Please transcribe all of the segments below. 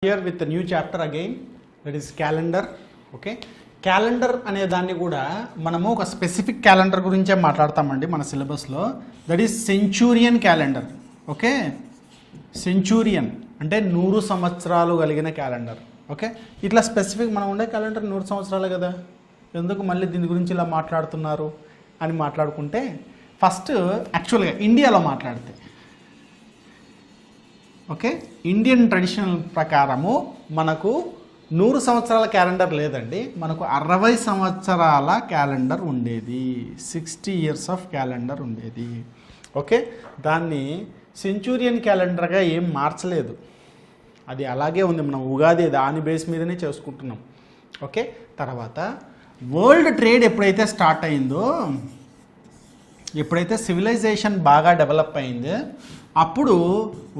Here with the new chapter again, that is calendar. Okay, calendar అనే దాన్ని కూడా మనము ఒక స్పెసిఫిక్ క్యాలెండర్ గురించే మాట్లాడతామండి మన సిలబస్లో. That is Centurion calendar. Okay, Centurion అంటే 100 సంవత్సరాలు కలిగిన క్యాలెండర్. ఓకే, ఇట్లా స్పెసిఫిక్ మనం ఉండే క్యాలెండర్ 100 సంవత్సరాలే కదా, ఎందుకు మళ్ళీ దీని గురించి ఇలా మాట్లాడుతున్నారు అని మాట్లాడుకుంటే, ఫస్ట్ యాక్చువల్గా ఇండియాలో మాట్లాడితే, ఓకే, ఇండియన్ ట్రెడిషనల్ ప్రకారము మనకు 100 సంవత్సరాల క్యాలెండర్ లేదండి, మనకు 60 సంవత్సరాల క్యాలెండర్ ఉండేది, 60 years ఆఫ్ క్యాలెండర్ ఉండేది. ఓకే, దాన్ని సెంచూరియన్ క్యాలెండర్గా ఏం మార్చలేదు, అది అలాగే ఉంది. మనం ఉగాది దాని బేస్ మీదనే చేసుకుంటున్నాం. ఓకే, తర్వాత వరల్డ్ ట్రేడ్ ఎప్పుడైతే స్టార్ట్ అయిందో, ఎప్పుడైతే సివిలైజేషన్ బాగా డెవలప్ అయిందో, అప్పుడు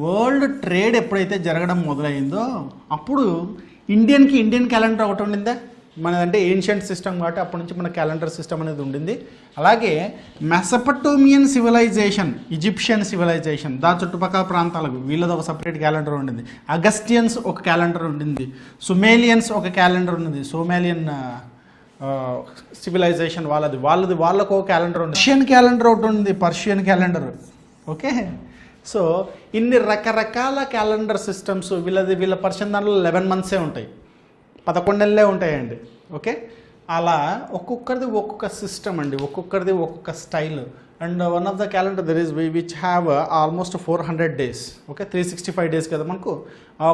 వరల్డ్ ట్రేడ్ ఎప్పుడైతే జరగడం మొదలైందో, అప్పుడు ఇండియన్ క్యాలెండర్ ఒకటి ఉండిందా మనదంటే ఏన్షియంట్ సిస్టమ్ కాబట్టి అప్పటి నుంచి మన క్యాలెండర్ సిస్టమ్ అనేది ఉండింది. అలాగే మెసపటోమియన్ సివిలైజేషన్, ఈజిప్షియన్ సివిలైజేషన్, దాని చుట్టుపక్కల ప్రాంతాలకు వీళ్ళది ఒక సపరేట్ క్యాలెండర్ ఉండింది. అగస్టియన్స్ ఒక క్యాలెండర్ ఉండింది, సుమేలియన్స్ ఒక క్యాలెండర్ ఉన్నది, సోమాలియన్ సివిలైజేషన్ వాళ్ళకు ఒక క్యాలెండర్ ఉంది. పర్షియన్ క్యాలెండర్ ఒకటి ఉంది, పర్షియన్ క్యాలెండర్. ఓకే, సో ఇన్ని రకరకాల క్యాలెండర్ సిస్టమ్స్. వీళ్ళ పర్షియన్ దాంట్లో 11 months ఉంటాయి, 11 నెలలే ఉంటాయండి. ఓకే, అలా ఒక్కొక్కరిది ఒక్కొక్క సిస్టమ్ అండి, ఒక్కొక్కరిది ఒక్కొక్క style. And one of the calendar there is which have almost 400 days. Okay, 365 days కదా మనకు.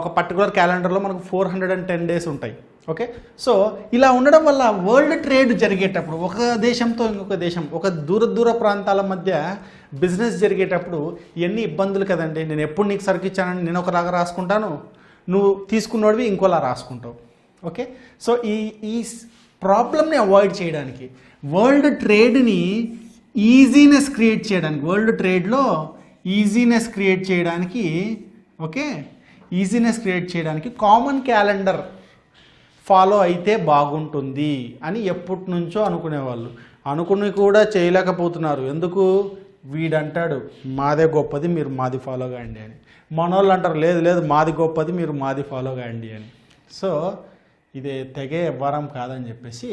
ఒక పర్టికులర్ క్యాలెండర్లో మనకు 410 days ఉంటాయి. ఓకే, సో ఇలా ఉండడం వల్ల వరల్డ్ ట్రేడ్ జరిగేటప్పుడు, ఒక దేశంతో ఇంకొక దేశం, ఒక దూర ప్రాంతాల మధ్య బిజినెస్ జరిగేటప్పుడు ఎన్ని ఇబ్బందులు కదండి. నేను ఎప్పుడు నీకు సరుకు ఇచ్చానని నేను ఒకలాగా రాసుకుంటాను, నువ్వు తీసుకున్నోడివి ఇంకోలా రాసుకుంటావు. ఓకే, సో ఈ ప్రాబ్లమ్ని అవాయిడ్ చేయడానికి, వరల్డ్ ట్రేడ్ని ఈజీనెస్ క్రియేట్ చేయడానికి, వరల్డ్ ట్రేడ్లో ఈజీనెస్ క్రియేట్ చేయడానికి, ఓకే, ఈజీనెస్ క్రియేట్ చేయడానికి కామన్ క్యాలెండర్ ఫాలో అయితే బాగుంటుంది అని ఎప్పటి నుంచో అనుకునేవాళ్ళు. అనుకుని కూడా చేయలేకపోతున్నారు. ఎందుకు? వీడంటాడు మాదే గొప్పది, మీరు మాది ఫాలో కాండి అని. మనోళ్ళు అంటారు లేదు మాది గొప్పది, మీరు మాది ఫాలో కాండి అని. సో ఇది తెగే వ్యవహారం కాదని చెప్పేసి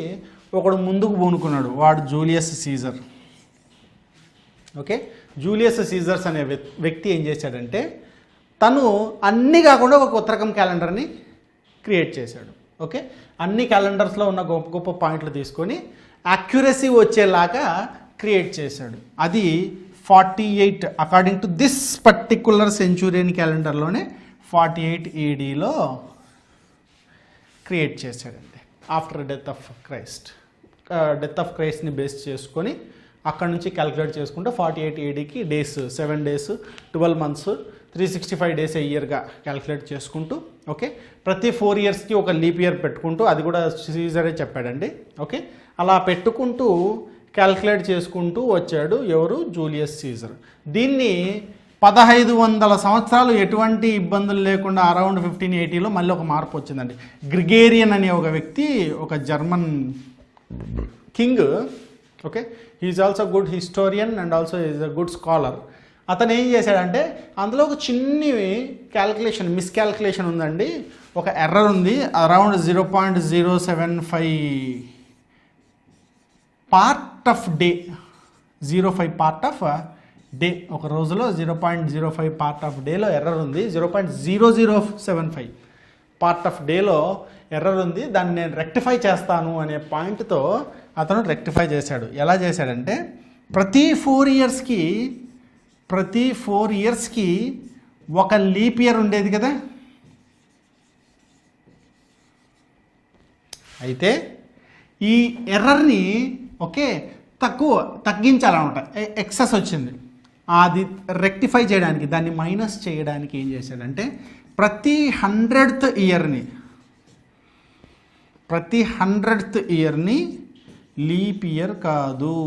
ఒకడు ముందుకు పూనుకున్నాడు, వాడు Julius Caesar. Okay, Julius Caesars అనే వ్యక్తి ఏం చేశాడంటే, తను అన్నీ కాకుండా ఒక కొత్త రకం క్యాలెండర్ని క్రియేట్ చేశాడు. ఓకే, అన్ని క్యాలెండర్స్లో ఉన్న గొప్ప గొప్ప పాయింట్లు తీసుకొని యాక్యురసీ వచ్చేలాగా క్రియేట్ చేశాడు. అది 48 according to this particular centurion క్యాలెండర్లోనే 48 ADలో క్రియేట్ చేశాడండి. ఆఫ్టర్ డెత్ ఆఫ్ క్రైస్ట్ని బేస్ చేసుకొని అక్కడ నుంచి క్యాలిక్యులేట్ చేసుకుంటే 48 ADకి days 7 days 12 months 365 days a yearగా క్యాలిక్యులేట్ చేసుకుంటూ, ఓకే, ప్రతి 4 yearsకి ఒక లీప్ ఇయర్ పెట్టుకుంటూ, అది కూడా సీజరే చెప్పాడండి. ఓకే, అలా పెట్టుకుంటూ క్యాలిక్యులేట్ చేసుకుంటూ వచ్చాడు ఎవరు? Julius Caesar. దీన్ని 1500 సంవత్సరాలు ఎటువంటి ఇబ్బందులు లేకుండా అరౌండ్ 1580లో మళ్ళీ ఒక మార్పు వచ్చిందండి. గ్రిగేరియన్ అనే ఒక వ్యక్తి, ఒక German king. Okay, he is also good historian and also is a good scholar. అతను ఏం చేశాడంటే, అందులో ఒక చిన్ని మిస్క్యాల్కులేషన్ ఉందండి, ఒక ఎర్రర్ ఉంది. Around 0.075 part of day, 05 part of day, ఒక రోజులో 0.05 పార్ట్ ఆఫ్ డేలో ఎర్రర్ ఉంది. 0.0075 పార్ట్ ఆఫ్ డేలో ఎర్రర్ ఉంది, దాన్ని నేను రెక్టిఫై చేస్తాను అనే పాయింట్తో అతను రెక్టిఫై చేశాడు. ఎలా చేశాడంటే, ప్రతి 4 yearsకి ఒక లీప్ ఇయర్ ఉండేది కదా. అయితే ఈ ఎర్రర్ని, ఓకే, తగ్గించాలన్నమాట. ఎక్సెస్ వచ్చింది, అది రెక్టిఫై చేయడానికి, దాన్ని మైనస్ చేయడానికి ఏం చేశాడంటే, ప్రతి 100th ఇయర్ని లీప్ ఇయర్ కాదు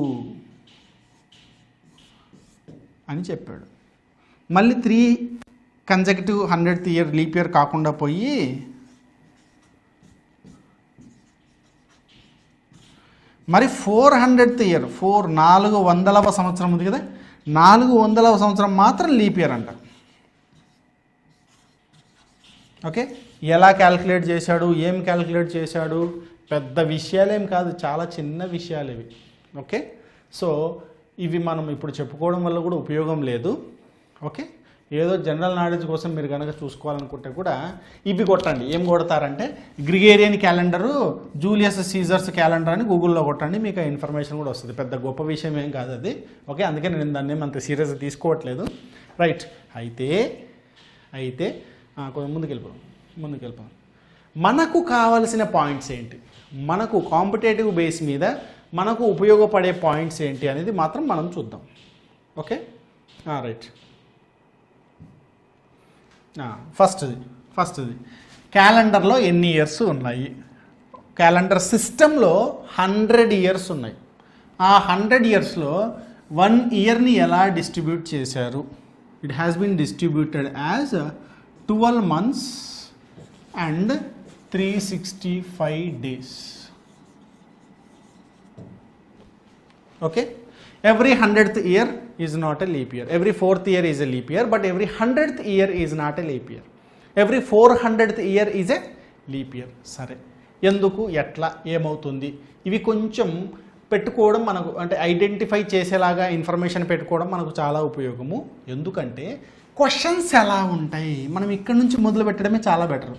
అని చెప్పాడు. మళ్ళీ 3 consecutive 100th year leap year కాకుండా పోయి మరి 400th year 400వ సంవత్సరం ఉంది కదా, 400వ సంవత్సరం మాత్రం లీప్ ఇయర్ అంట. ఓకే, ఎలా క్యాలిక్యులేట్ చేశాడు, ఏం క్యాలిక్యులేట్ చేశాడు, పెద్ద విషయాలేం కాదు, చాలా చిన్న విషయాలు ఇవి. ఓకే, సో ఇవి మనం ఇప్పుడు చెప్పుకోవడం వల్ల కూడా ఉపయోగం లేదు. ఓకే, ఏదో జనరల్ నాలెడ్జ్ కోసం మీరు కనుక చూసుకోవాలనుకుంటే కూడా ఇవి కొట్టండి. ఏం కొడతారంటే Gregorian calendar, Julius Caesar's calendar అని గూగుల్లో కొట్టండి, మీకు ఆ ఇన్ఫర్మేషన్ కూడా వస్తుంది. పెద్ద గొప్ప విషయం ఏం కాదు అది. ఓకే, అందుకే నేను దాన్ని అంత సీరియస్గా తీసుకోవట్లేదు. రైట్, అయితే కొంచెం ముందుకెళ్ళిపోదాం. మనకు కావాల్సిన పాయింట్స్ ఏంటి, మనకు కాంపిటేటివ్ బేస్ మీద మనకు ఉపయోగపడే పాయింట్స్ ఏంటి అనేది మాత్రం మనం చూద్దాం. Okay, right. ఫస్ట్ది క్యాలెండర్లో ఎన్ని ఇయర్స్ ఉన్నాయి? క్యాలెండర్ సిస్టంలో 100 ఇయర్స్ ఉన్నాయి. ఆ 100 ఇయర్స్లో 1 ఇయర్ని ఎలా డిస్ట్రిబ్యూట్ చేశారు? It has been distributed as 12 months and 365 days. Okay, every 100th year is not a leap year, every 4th year is a leap year, but every 100th year is not a leap year, every 400th year is a leap year. సరే, ఎందుకు, ఎట్లా, ఏమవుతుంది, ఇవి కొంచెం పెట్టుకోవడం మనకు అంటే identify చేసేలాగా ఇన్ఫర్మేషన్ పెట్టుకోవడం మనకు చాలా ఉపయోగము. ఎందుకంటే క్వశ్చన్స్ ఎలా ఉంటాయి, మనం ఇక్కడ నుంచి మొదలు పెట్టడమే చాలా బెటర్.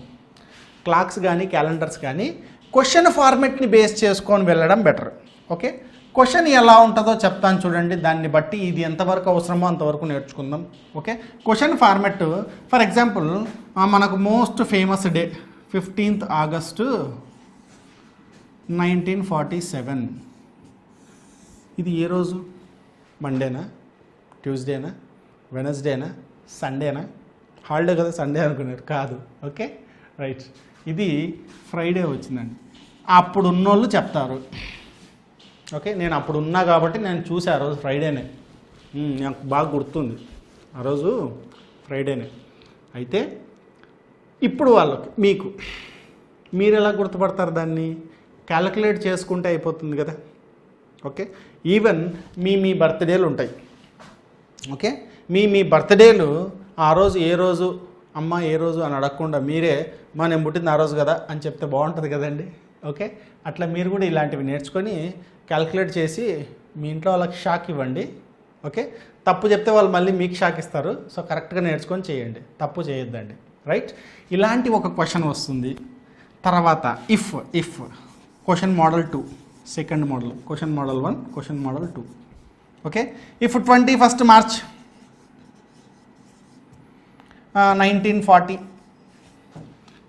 క్లాక్స్ కానీ క్యాలెండర్స్ కానీ క్వశ్చన్ ఫార్మెట్ని బేస్ చేసుకొని వెళ్ళడం బెటర్. ఓకే, క్వశ్చన్ ఎలా ఉంటుందో చెప్తాను చూడండి, దాన్ని బట్టి ఇది ఎంతవరకు అవసరమో అంతవరకు నేర్చుకుందాం. Okay, question format for example మనకు most famous day 15th August 1947. ఇది ఏ రోజు? మండేనా, ట్యూస్డేనా, వెనస్డేనా, సండేనా? హాలిడే కదా, సండే అనుకున్నారు, కాదు. ఓకే, రైట్, ఇది ఫ్రైడే వచ్చిందండి. అప్పుడు ఉన్నోళ్ళు చెప్తారు. ఓకే, నేను అప్పుడు ఉన్నా కాబట్టి నేను చూసా ఆ రోజు ఫ్రైడేనే, నాకు బాగా గుర్తుంది, ఆ రోజు ఫ్రైడేనే. అయితే ఇప్పుడు వాళ్ళకి మీరు ఎలా గుర్తుపడతారు దాన్ని? క్యాలిక్యులేట్ చేసుకుంటే అయిపోతుంది కదా. ఓకే, ఈవెన్ మీ బర్త్డేలు ఉంటాయి. ఓకే, మీ బర్త్డేలు ఆ రోజు ఏ రోజు అమ్మ ఏ రోజు అని అడగకుండా మీరే నేను పుట్టింది ఆ రోజు కదా అని చెప్తే బాగుంటుంది కదండి. ఓకే, అట్లా మీరు కూడా ఇలాంటివి నేర్చుకొని క్యాలిక్యులేట్ చేసి మీ ఇంట్లో వాళ్ళకి షాక్ ఇవ్వండి. ఓకే, తప్పు చెప్తే వాళ్ళు మళ్ళీ మీకు షాక్ ఇస్తారు. సో కరెక్ట్గా నేర్చుకొని చేయండి, తప్పు చేయొద్దండి. రైట్, ఇలాంటి ఒక క్వశ్చన్ వస్తుంది. తర్వాత if question model 2, second model, question model 1, question model 2. Okay, if 21st March 1940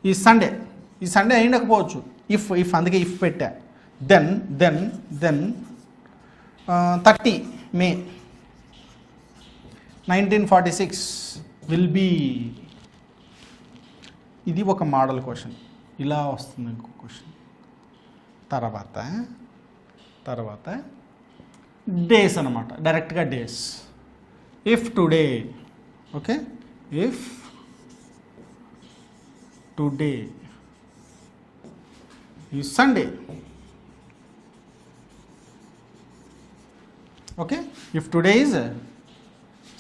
ఈ సండే అయినకపోవచ్చు. ఇఫ్ అందుకే ఇఫ్ పెట్టా. Then 30 May 1946 will be. ఇది ఒక మోడల్ క్వశ్చన్, ఇలా వస్తుంది ఇంకో క్వశ్చన్. తర్వాత డేస్ అన్నమాట, డైరెక్ట్గా days. If today, okay, if today is Sunday. Okay, if today is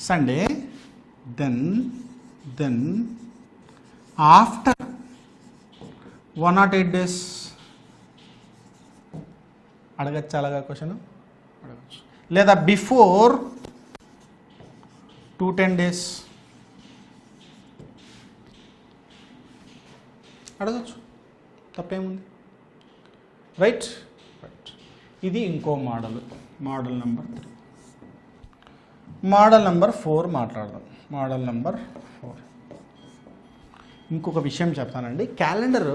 Sunday, then after 108 days అడగచ్చు, అలాగా క్వశ్చన్ అడగచ్చు. లేదా బిఫోర్ 210 days అడగచ్చు, తప్పేముంది. రైట్, ఇది ఇంకో మోడల్ నెంబర్ 3. మోడల్ నెంబర్ 4 మాట్లాడదాం. మోడల్ నెంబర్ 4 ఇంకొక విషయం చెప్తానండి. క్యాలెండర్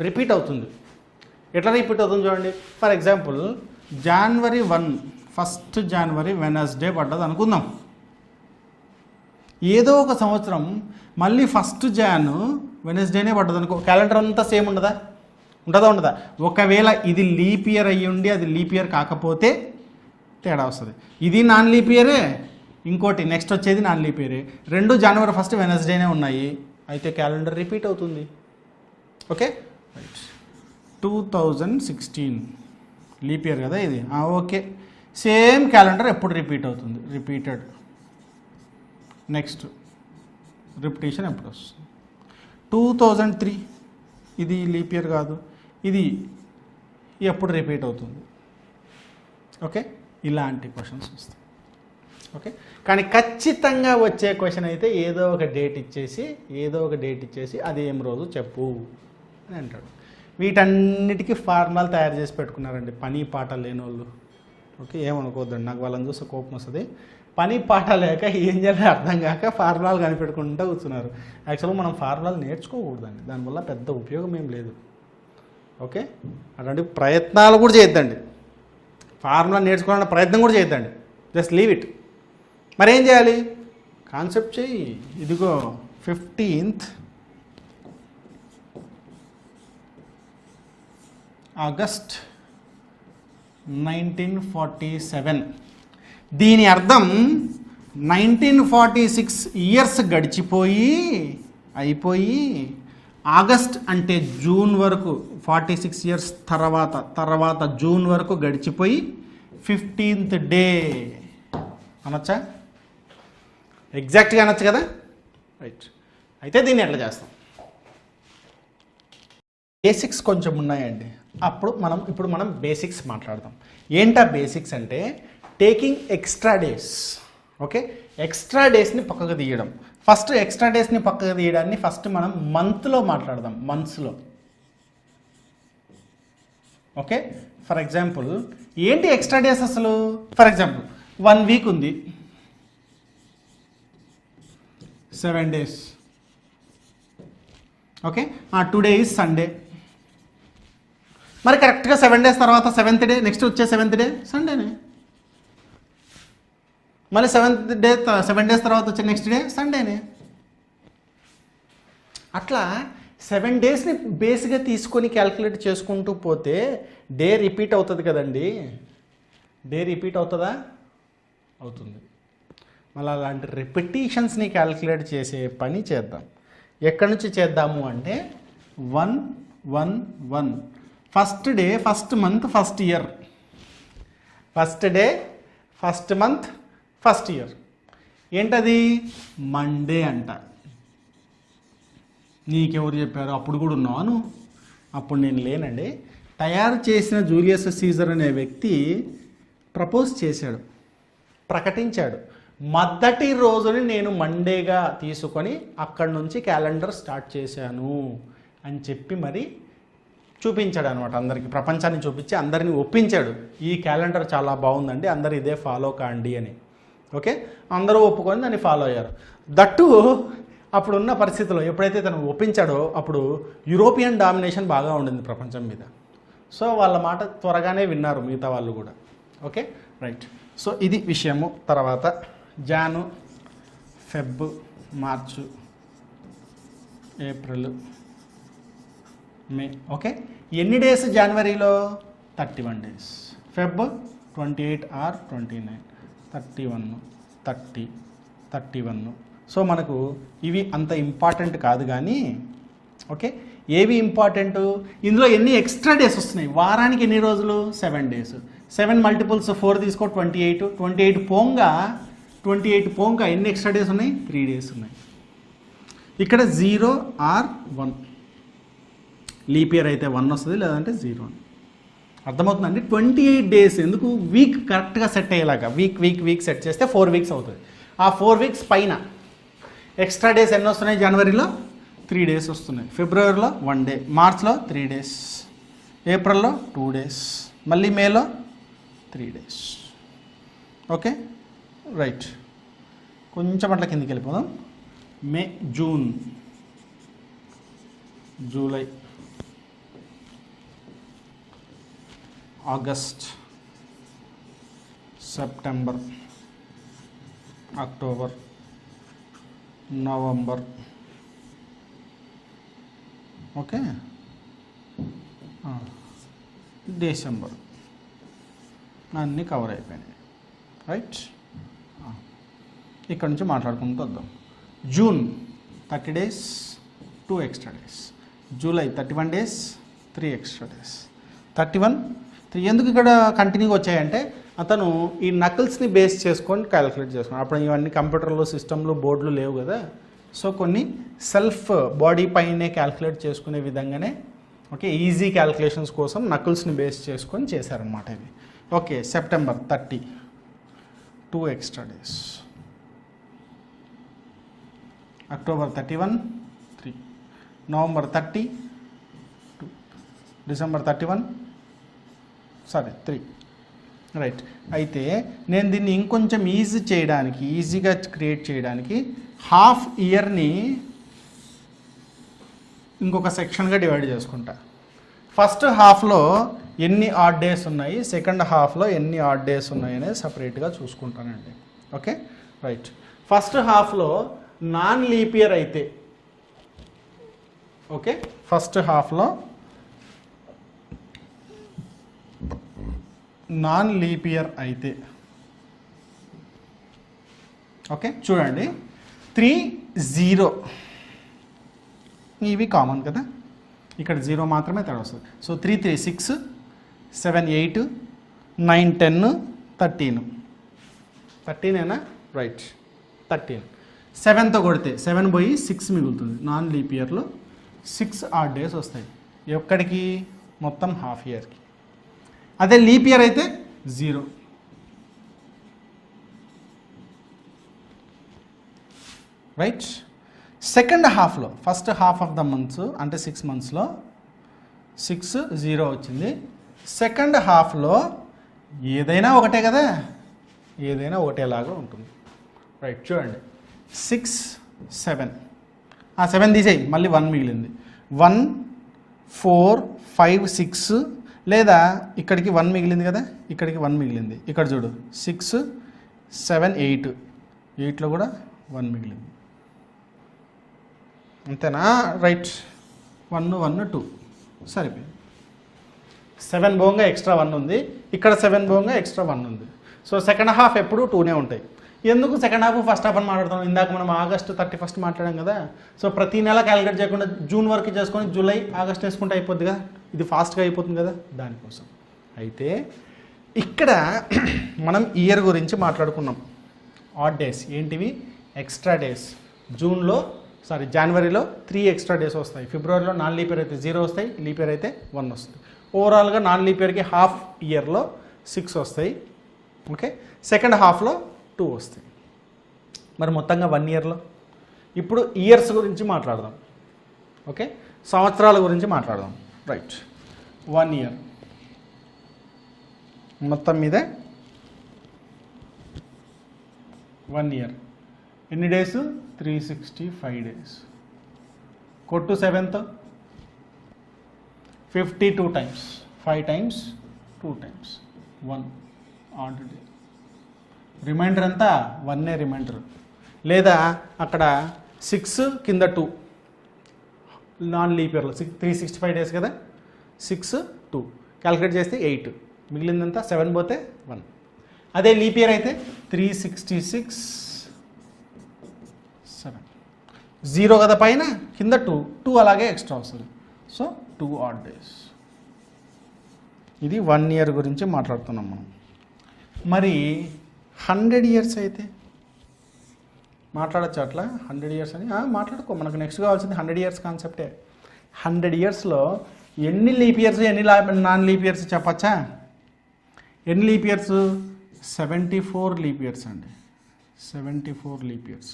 రిపీట్ అవుతుంది. ఎట్లా రిపీట్ అవుతుంది చూడండి. ఫర్ ఎగ్జాంపుల్ January 1 వెనస్డే పడ్డది అనుకుందాం. ఏదో ఒక సంవత్సరం మళ్ళీ 1 Jan వెనస్డేనే పడ్డది అనుకో, క్యాలెండర్ అంతా సేమ్ ఉండదా? ఉండదా? ఒకవేళ ఇది లీప్ ఇయర్ అయ్యి ఉండి అది లీప్ ఇయర్ కాకపోతే తేడా వస్తుంది. ఇది నాన్ లీప్ ఇయరే, ఇంకోటి నెక్స్ట్ వచ్చేది నాన్ లీప్ ఇయరే. 2 January 1 వెనస్డేనే ఉన్నాయి, అయితే క్యాలెండర్ రిపీట్ అవుతుంది. Okay, right. 2016 లీప్ ఇయర్ కదా ఇది. ఓకే, సేమ్ క్యాలెండర్ ఎప్పుడు రిపీట్ అవుతుంది? రిపీటెడ్. నెక్స్ట్ రిపిటేషన్ ఎప్పుడు వస్తుంది? 2003 ఇది లీప్ ఇయర్ కాదు, ఇది ఎప్పుడు రిపీట్ అవుతుంది. ఓకే, ఇలాంటి క్వశ్చన్స్ వస్తాయి. ఓకే, కానీ ఖచ్చితంగా వచ్చే క్వశ్చన్ అయితే ఏదో ఒక డేట్ ఇచ్చేసి అది ఏం రోజు చెప్పు అని అంటాడు. వీటన్నిటికీ ఫార్ములాలు తయారు చేసి పెట్టుకున్నారండి పని పాట లేని వాళ్ళు. ఓకే, ఏమనుకోవద్దండి, నాకు వాళ్ళని చూస్తే కోపం వస్తుంది. పని పాట లేక ఏం చేయాలో అర్థం కాక ఫార్ములాలు కనిపెట్టుకుంటూ కూర్చున్నారు. యాక్చువల్గా మనం ఫార్ములాలు నేర్చుకోకూడదండి, దానివల్ల పెద్ద ఉపయోగం ఏం లేదు. ఓకే, అటువంటి ప్రయత్నాలు కూడా చేయొద్దండి, ఫార్ములా నేర్చుకోవాలన్న ప్రయత్నం కూడా చేయొద్దండి, జస్ట్ లీవ్ ఇట్. మరి ఏం చేయాలి? కాన్సెప్ట్ చెయ్యి. ఇదిగో 15th ఆగస్ట్ 1947. దీని అర్థం 1946 ఇయర్స్ అయిపోయి ఆగస్ట్ అంటే జూన్ వరకు 46 ఇయర్స్ తర్వాత జూన్ వరకు గడిచిపోయి 15th డే అనొచ్చా? ఎగ్జాక్ట్గా అనొచ్చు కదా, రైట్. అయితే దీన్ని ఎట్లా చేస్తాం? బేసిక్స్ కొంచెం ఉన్నాయండి, ఇప్పుడు మనం బేసిక్స్ మాట్లాడదాం. ఏంటా బేసిక్స్ అంటే taking extra days. Okay, extra డేస్ని పక్కకు తీయడం. ఫస్ట్ ఎక్స్ట్రా డేస్ని పక్కకు తీయడాన్ని ఫస్ట్ మనం మంత్లో మాట్లాడదాం, మంత్స్లో. ఓకే, ఫర్ ఎగ్జాంపుల్ ఏంటి ఎక్స్ట్రా డేస్ అసలు? ఫర్ ఎగ్జాంపుల్ 1 వీక్ ఉంది, 7 days. Okay, today is Sunday. మరి కరెక్ట్గా 7 days తర్వాత 7th డే, నెక్స్ట్ వచ్చే 7th డే సండేనే. మళ్ళీ 7 days తర్వాత వచ్చే నెక్స్ట్ డే సండేనే. అట్లా 7 daysని బేస్గా తీసుకొని క్యాల్కులేట్ చేసుకుంటూ పోతే డే రిపీట్ అవుతుంది కదండి. డే రిపీట్ అవుతుందా? అవుతుంది. మళ్ళీ అలాంటి రిపిటీషన్స్ని క్యాల్కులేట్ చేసే పని చేద్దాం. ఎక్కడి నుంచి చేద్దాము అంటే 1 first day, first month, first year. First day, first month, first year ఏంటది? మండే అంట. నీకెవరు చెప్పారు? అప్పుడు కూడా ఉన్నాను, అప్పుడు నేను లేనండి. తయారు చేసిన జూలియస్ సీజర్ అనే వ్యక్తి ప్రపోజ్ చేశాడు, ప్రకటించాడు, మొదటి రోజుని నేను మండేగా తీసుకొని అక్కడి నుంచి క్యాలెండర్ స్టార్ట్ చేశాను అని చెప్పి మరి చూపించాడు అనమాట. అందరికీ, ప్రపంచాన్ని చూపించి అందరినీ ఒప్పించాడు. ఈ క్యాలెండర్ చాలా బాగుందండి, అందరు ఇదే ఫాలో కాండి అని. ఓకే, అందరూ ఒప్పుకొని దాన్ని ఫాలో అయ్యారు. దట్టు అప్పుడున్న పరిస్థితుల్లో ఎప్పుడైతే తను ఒప్పించాడో అప్పుడు యూరోపియన్ డామినేషన్ బాగా ఉండింది ప్రపంచం మీద. సో వాళ్ళ మాట త్వరగానే విన్నారు మిగతా వాళ్ళు కూడా. Okay, right. సో ఇది విషయము. తర్వాత జాను, ఫెబ్, మార్చు, ఏప్రిల్, మే. ఓకే, ఎన్ని డేస్ జనవరిలో? 31 days. Feb 28 or 29, 31, 30, 31. సో మనకు ఇవి అంత ఇంపార్టెంట్ కాదు కానీ, ఓకే, ఏవి ఇంపార్టెంట్? ఇందులో ఎన్ని ఎక్స్ట్రా డేస్ వస్తున్నాయి? వారానికి ఎన్ని రోజులు? 7 days. 7 multiples 4 తీసుకో, 28. 28 పోంగా ఎన్ని ఎక్స్ట్రా డేస్ ఉన్నాయి? 3 days ఉన్నాయి. ఇక్కడ 0 or 1. లీప్ ఇయర్ అయితే 1 వస్తుంది, లేదంటే 0. అర్థమవుతుందండి? 28 days. ఎందుకు? వీక్ కరెక్ట్గా సెట్ అయ్యేలాగా. వీక్ సెట్ చేస్తే 4 weeks అవుతుంది. ఆ 4 weeks పైన ఎక్స్ట్రా డేస్ ఎన్ని వస్తున్నాయి? జనవరిలో 3 days వస్తున్నాయి, ఫిబ్రవరిలో 1 day, మార్చ్లో 3 days, ఏప్రిల్లో 2 days, మళ్ళీ మేలో 3 days. Okay, right. కొంచెం అట్లా కిందికి వెళ్ళిపోదాం. May, June, July, August, September, October, November. Okay, December. అన్నీ కవర్ అయిపోయినాయి. రైట్, ఇక్కడ నుంచి మాట్లాడుకుంటూ వద్దాం. June 30 days, 2 extra days. July 31 days, 3 extra days. 31, 3. ఎందుకు ఇక్కడ కంటిన్యూగా వచ్చాయంటే అతను ఈ నకిల్స్ని బేస్ చేసుకొని క్యాలిక్యులేట్ చేసుకున్నాడు. అప్పుడు ఇవన్నీ కంప్యూటర్లో, సిస్టంలో, బోర్డులు లేవు కదా. సో కొన్ని సెల్ఫ్ బాడీ పైనే క్యాల్కులేట్ చేసుకునే విధంగానే ఓకే ఈజీ క్యాల్కులేషన్స్ కోసం నకుల్స్ని బేస్ చేసుకొని చేశారనమాట ఇవి. Okay September 30 2 extra days, October 31 3, November 30 2, December 31 3 right. అయితే నేను దీన్ని ఇంకొంచెం ఈజీగా క్రియేట్ చేయడానికి హాఫ్ ఇయర్ని ఇంకొక సెక్షన్గా డివైడ్ చేసుకుంటా. ఫస్ట్ హాఫ్లో ఎన్ని ఆడ్ డేస్ ఉన్నాయి, సెకండ్ హాఫ్లో ఎన్ని ఆడ్ డేస్ ఉన్నాయి అనేది సపరేట్గా చూసుకుంటానండి. Okay right. ఫస్ట్ హాఫ్లో నాన్ లీప్ ఇయర్ అయితే ఓకే ఫస్ట్ హాఫ్లో నాన్ లీప్ ఇయర్ అయితే ఓకే చూడండి 3 0 ఇవి కామన్ కదా, ఇక్కడ 0 మాత్రమే తేడా వస్తుంది. So 3 3 6 7 8 9 10 13 13ఏనా right 13. 7తో కొడితే 7 పోయి 6 మిగులుతుంది. నాన్ లీప్ ఇయర్లో 6 ఆడ్ డేస్ వస్తాయి ఎక్కడికి, మొత్తం హాఫ్ ఇయర్కి. అదే లీప్ ఇయర్ అయితే 0. రైట్. సెకండ్ హాఫ్లో first half of the months అంటే 6 మంత్స్లో 6 0 వచ్చింది. సెకండ్ హాఫ్లో ఏదైనా ఒకటే కదా, ఏదైనా ఒకటేలాగా ఉంటుంది. రైట్ చూడండి 6 7 7 తీసేయి, మళ్ళీ 1 మిగిలింది. 1 4 5 6 లేదా ఇక్కడికి 1 మిగిలింది కదా, ఇక్కడికి 1 మిగిలింది. ఇక్కడ చూడు 6 7 8 8లో కూడా 1 మిగిలింది. అంతేనా రైట్. 1 1 2 సరిపోయింది. 7 బోంగా ఎక్స్ట్రా 1 ఉంది, ఇక్కడ 7 బోంగా ఎక్స్ట్రా 1 ఉంది. సో సెకండ్ హాఫ్ ఎప్పుడు 2నే ఉంటాయి. ఎందుకు సెకండ్ హాఫ్ ఫస్ట్ హాఫ్ అని మాట్లాడుతాం, ఇందాక మనం ఆగస్టు 31 మాట్లాడాం కదా. సో ప్రతి నెల క్యాలిక్యులేట్ చేయకుండా జూన్ వరకు చేసుకొని జూలై ఆగస్ట్ వేసుకుంటే అయిపోద్ది కదా, ఇది ఫాస్ట్గా అయిపోతుంది కదా దానికోసం. అయితే ఇక్కడ మనం ఇయర్ గురించి మాట్లాడుకున్నాం. ఆడ్ డేస్ ఏంటివి, ఎక్స్ట్రా డేస్. జనవరిలో 3 ఎక్స్ట్రా డేస్ వస్తాయి, ఫిబ్రవరిలో నాన్ లీప్ ఇయర్ అయితే 0 వస్తాయి, లీప్ ఇయర్ అయితే 1 వస్తుంది. ఓవరాల్గా నాన్ లీప్ ఇయర్కి హాఫ్ ఇయర్లో 6 వస్తాయి. ఓకే సెకండ్ హాఫ్లో 2 వస్తాయి. మరి మొత్తంగా 1 ఇయర్లో ఇప్పుడు ఇయర్స్ గురించి మాట్లాడదాం. ఓకే సంవత్సరాల గురించి మాట్లాడదాం. రైట్ 1 ఇయర్ మొత్తం మీదే 1 ఇయర్ ఎన్ని డేస్ 365 డేస్. కొట్టు 7తో 52 times, 5 times 2 times 1 odd day. Reminder అంతా 1 రిమైండర్, లేదా అక్కడ 6 కింద 2 నాన్ లీప్ ఇయర్లో 365 డేస్ కదా, 6 2 క్యాలిక్యులేట్ చేస్తే 8 మిగిలిందంతా 7 పోతే 1. అదే లీప్ ఇయర్ అయితే 366 7 0 కదా పైన, కింద 2 అలాగే ఎక్స్ట్రా వస్తుంది. So 2 odd days. ఇది 1 ఇయర్ గురించి మాట్లాడుతున్నాం మనం. మరి 100 ఇయర్స్ అయితే మాట్లాడచ్చు అట్లా. 100 ఇయర్స్ అని మాట్లాడుకో, మనకు నెక్స్ట్ కావాల్సింది 100 ఇయర్స్ కాన్సెప్టే. 100 ఇయర్స్లో ఎన్ని లీప్ ఇయర్స్ ఎన్ని నాన్ లీప్ ఇయర్స్ చెప్పచ్చా? ఎన్ని లీప్ ఇయర్స్? 74 లీప్ ఇయర్స్ అండి. 74 leap years.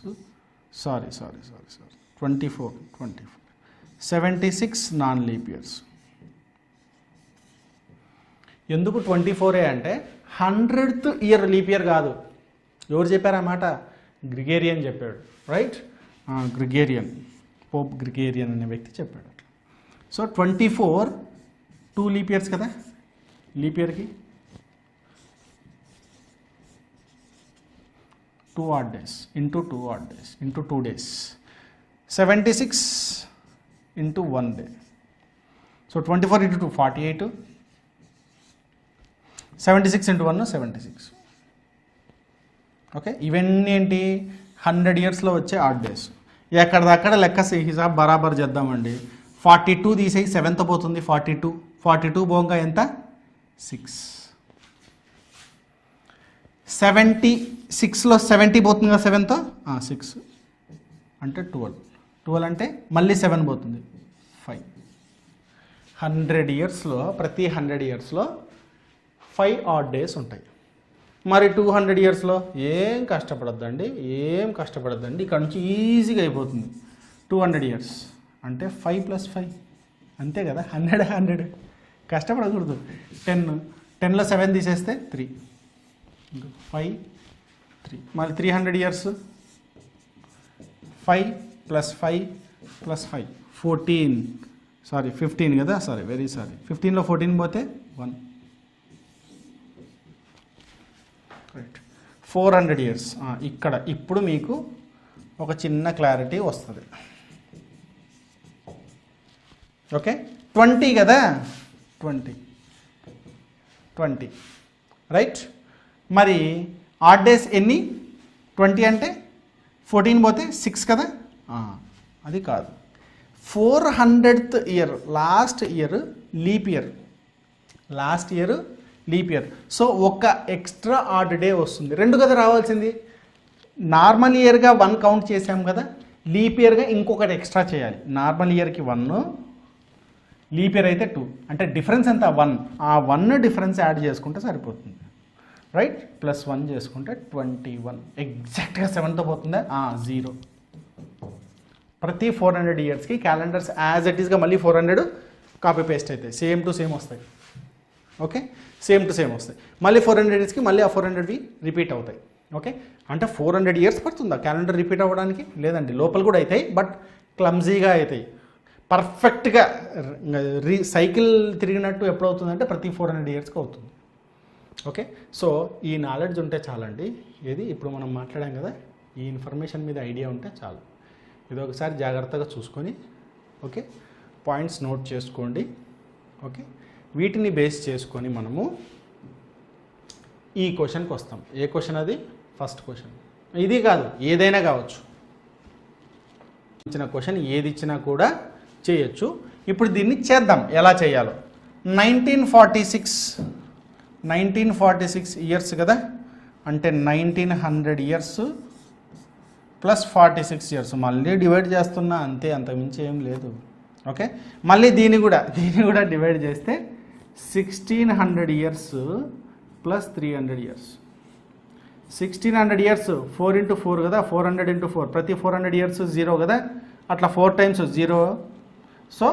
Sorry 24 76 non leap years. ఎందుకు 24 అంటే 100th ఇయర్ లీప్ ఇయర్ కాదు. ఎవరు చెప్పారు ఆ మాట? గ్రిగేరియన్ చెప్పాడు. రైట్, గ్రిగేరియన్, పోప్ గ్రిగేరియన్ అనే వ్యక్తి చెప్పాడు అట్లా. సో 24 2 లీప్ ఇయర్స్ కదా, లీప్ ఇయర్కి 2 odd days into 2 odd days into 2 days, 76 into 1 day. So 24 into 2 48, 76 into 1 76. Okay, ఇవన్నీ ఏంటి 100 ఇయర్స్లో వచ్చే ఆడ్ డేస్. ఎక్కడిదక్కడ లెక్క హిసాబ్ బరాబర్ చేద్దామండి. 42 తీసేయి 7తో పోతుంది, 42 పోగా ఎంత 6. 76లో 70 పోతుంది కదా 7తో 6 అంటే 12 అంటే మళ్ళీ 7 పోతుంది 5. 100 ఇయర్స్లో ప్రతి 100 ఇయర్స్లో 5 ఆడ్ డేస్ ఉంటాయి. మరి 200 ఇయర్స్లో ఏం కష్టపడద్దండి, ఇక్కడ నుంచి ఈజీగా అయిపోతుంది. 200 ఇయర్స్ అంటే 5 + 5 అంతే కదా, 100 కష్టపడకూడదు. 10లో 7 తీసేస్తే 3, 5, 3 మళ్ళీ 300 ఇయర్స్ 5 + 5 + 5 15 కదా, వెరీ సారీ 15లో 14 పోతే 1 రైట్. 400 ఇయర్స్ ఇక్కడ ఇప్పుడు మీకు ఒక చిన్న క్లారిటీ వస్తుంది. ఓకే 20 కదా, 20 రైట్. మరి ఆడ్ డేస్ ఎన్ని? 20 అంటే 14 పోతే 6 కదా, అది కాదు. 400th year last year leap year, so ఒక ఎక్స్ట్రా ఆడ్ డే వస్తుంది. 2 కదా రావాల్సింది. నార్మల్ ఇయర్గా 1 కౌంట్ చేసాం కదా, లీప్ ఇయర్గా ఇంకొకటి ఎక్స్ట్రా చేయాలి. నార్మల్ ఇయర్కి 1, లీప్ ఇయర్ అయితే 2, అంటే డిఫరెన్స్ ఎంత 1. ఆ 1 డిఫరెన్స్ యాడ్ చేసుకుంటే సరిపోతుంది రైట్. +1 చేసుకుంటే 21. ఎగ్జాక్ట్గా 7తో పోతుందా? 0. ప్రతి 400 ఇయర్స్కి క్యాలెండర్స్ యాజ్ ఇట్ ఈస్గా మళ్ళీ 400 కాపీ పేస్ట్ అవుతాయి, సేమ్ టు సేమ్ వస్తాయి. ఓకే సేమ్ టు సేమ్ వస్తాయి. మళ్ళీ 400 ఇయర్స్కి మళ్ళీ ఆ 400వి రిపీట్ అవుతాయి. ఓకే అంటే 400 ఇయర్స్ పడుతుందా క్యాలెండర్ రిపీట్ అవ్వడానికి? లేదండి, లోపల కూడా అవుతాయి, బట్ క్లమ్జీగా అవుతాయి. పర్ఫెక్ట్గా సైకిల్ తిరిగినట్టు ఎప్పుడు అవుతుందంటే ప్రతి 400 ఇయర్స్కి అవుతుంది. ఓకే సో ఈ నాలెడ్జ్ ఉంటే చాలండి. ఏది ఇప్పుడు మనం మాట్లాడాం కదా, ఈ ఇన్ఫర్మేషన్ మీద ఐడియా ఉంటే చాలు. ఇది ఒకసారి జాగ్రత్తగా చూసుకొని ఓకే పాయింట్స్ నోట్ చేసుకోండి. ఓకే వీటిని బేస్ చేసుకొని మనము ఈ క్వశ్చన్కి వస్తాం. ఏ క్వశ్చన్ అది? First question. ఇది కాదు, ఏదైనా కావచ్చు, ఇచ్చిన క్వశ్చన్ ఏది ఇచ్చినా కూడా చేయొచ్చు. ఇప్పుడు దీన్ని చేద్దాం ఎలా చేయాలో. 1946 ఇయర్స్ కదా, అంటే 1900 ఇయర్స్ + 46 ఇయర్స్. మళ్ళీ డివైడ్ చేస్తున్నా అంతే, అంతకుమించి ఏం లేదు. ఓకే మళ్ళీ దీన్ని కూడా డివైడ్ చేస్తే 1600 ఇయర్స్ + 300 ఇయర్స్. 1600 ఇయర్స్ 4 × 4 కదా, 400 × 4, ప్రతి 400 ఇయర్స్ 0 కదా, అట్లా 4 times 0. సో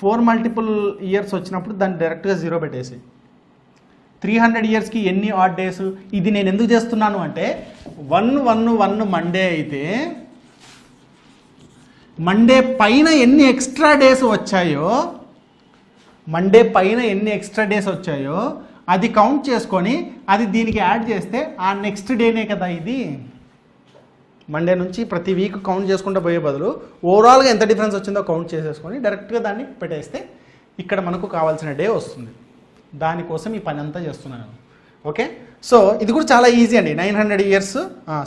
4 మల్టిపుల్ ఇయర్స్ వచ్చినప్పుడు దాన్ని డైరెక్ట్గా 0 పెట్టేసి 300 ఇయర్స్కి ఎన్ని ఆడ్ డేస్? ఇది నేను ఎందుకు చేస్తున్నాను అంటే 1 మండే అయితే మండే పైన ఎన్ని ఎక్స్ట్రా డేస్ వచ్చాయో అది కౌంట్ చేసుకొని అది దీనికి యాడ్ చేస్తే ఆ నెక్స్ట్ డేనే కదా ఇది. మండే నుంచి ప్రతి వీక్ కౌంట్ చేసుకుంటూ పోయే బదులు ఓవరాల్గా ఎంత డిఫరెన్స్ వచ్చిందో కౌంట్ చేసేసుకొని డైరెక్ట్గా దాన్ని పెట్టేస్తే ఇక్కడ మనకు కావాల్సిన డే వస్తుంది. దానికోసం ఈ పని అంతా చేస్తున్నాను. ఓకే సో ఇది కూడా చాలా ఈజీ అండి. 900 ఇయర్స్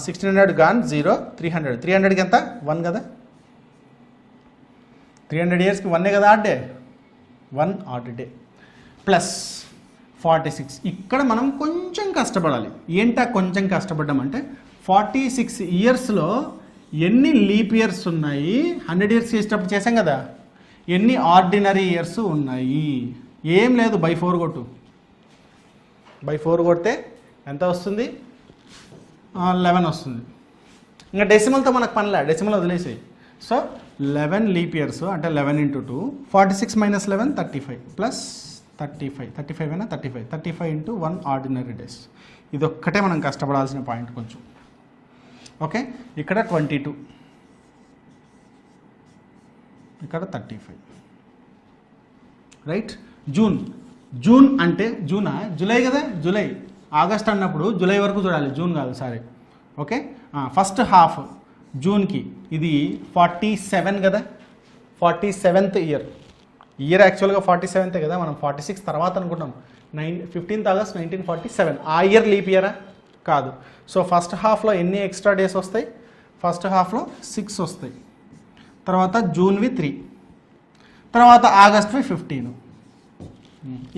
1600 గాన్ 0, 300కి ఎంత 1 కదా, 300 ఇయర్స్కి 1 కదా add day, 1 odd day plus 46. ఇక్కడ మనం కొంచెం కష్టపడాలి. ఏంటా కొంచెం కష్టపడ్డాం అంటే 46 ఇయర్స్లో ఎన్ని లీప్ ఇయర్స్ ఉన్నాయి, 100 ఇయర్స్ చేసేటప్పుడు చేసాం కదా, ఎన్ని ఆర్డినరీ ఇయర్స్ ఉన్నాయి. ఏం లేదు, బై 4 కొట్టు. బై 4 కొడితే ఎంత వస్తుంది? 11 వస్తుంది. ఇంకా డెసిమల్తో మనకు పనిలే, డెసిమల్ వదిలేసాయి. సో 11 లీప్ ఇయర్స్ అంటే 11 × 2, 46 - 11 35 ప్లస్ 35 అయినా 35 × 1 ఆర్డినరీ డేస్. ఇది ఒక్కటే మనం కష్టపడాల్సిన పాయింట్ కొంచెం. ఓకే ఇక్కడ 22, ఇక్కడ 35 రైట్. జూన్ అంటే జూలై కదా, జూలై ఆగస్ట్ అన్నప్పుడు జూలై వరకు చూడాలి, జూన్ కాదు సారీ. ఓకే ఫస్ట్ హాఫ్ జూన్కి ఇది 47 కదా, 47th ఇయర్ యాక్చువల్గా 47th కదా, మనం 46 తర్వాత అనుకుంటాం. 15th ఆగస్ట్ 1947 ఆ ఇయర్ లీప్ ఇయరా? కాదు. సో ఫస్ట్ హాఫ్లో ఎన్ని ఎక్స్ట్రా డేస్ వస్తాయి? ఫస్ట్ హాఫ్లో 6 వస్తాయి, తర్వాత జూన్వి 3, తర్వాత ఆగస్ట్వి 15.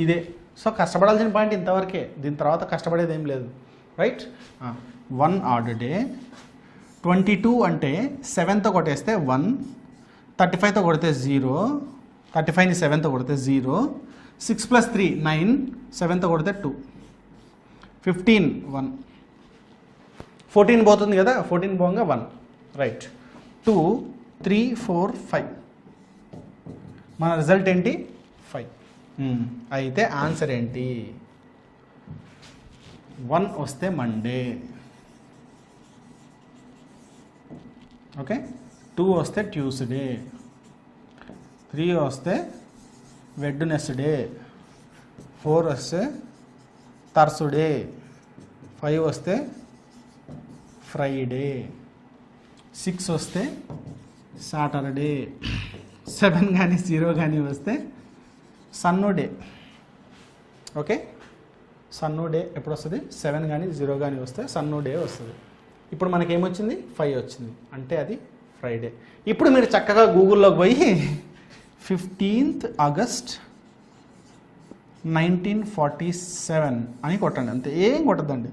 ఇదే. సో కష్టపడాల్సిన పాయింట్ ఇంతవరకే, దీని తర్వాత కష్టపడేది ఏం లేదు రైట్. 1 ఆడ్ డే 22 అంటే 7తో కొట్టేస్తే 1, 35తో కొడితే 0, 35ని 7తో కొడితే 0, 6 + 3 9, 7తో కొడితే 2, 15 1, 14 పోతుంది కదా, 14 పోగా 1, రైట్. 2 3 4 5, మన రిజల్ట్ ఏంటి 5. అయితే ఆన్సర్ ఏంటి? 1 వస్తే మండే, ఓకే, 2 వస్తే ట్యూస్డే, 3 వస్తే వెడ్నెస్డే, 4 వస్తే థర్స్డే, 5 వస్తే ఫ్రైడే, 6 వస్తే సాటర్డే, 7 కానీ 0 కానీ వస్తే సన్నుడే. ఓకే, సన్నుడే ఎప్పుడు వస్తుంది? 7 కానీ 0 కానీ వస్తే సన్నుడే వస్తుంది. ఇప్పుడు మనకేమొచ్చింది? 5 వచ్చింది, అంటే అది ఫ్రైడే. ఇప్పుడు మీరు చక్కగా గూగుల్లోకి పోయి 15th August 1947 అని కొట్టండి, అంతే, ఏం కొట్టద్దండి.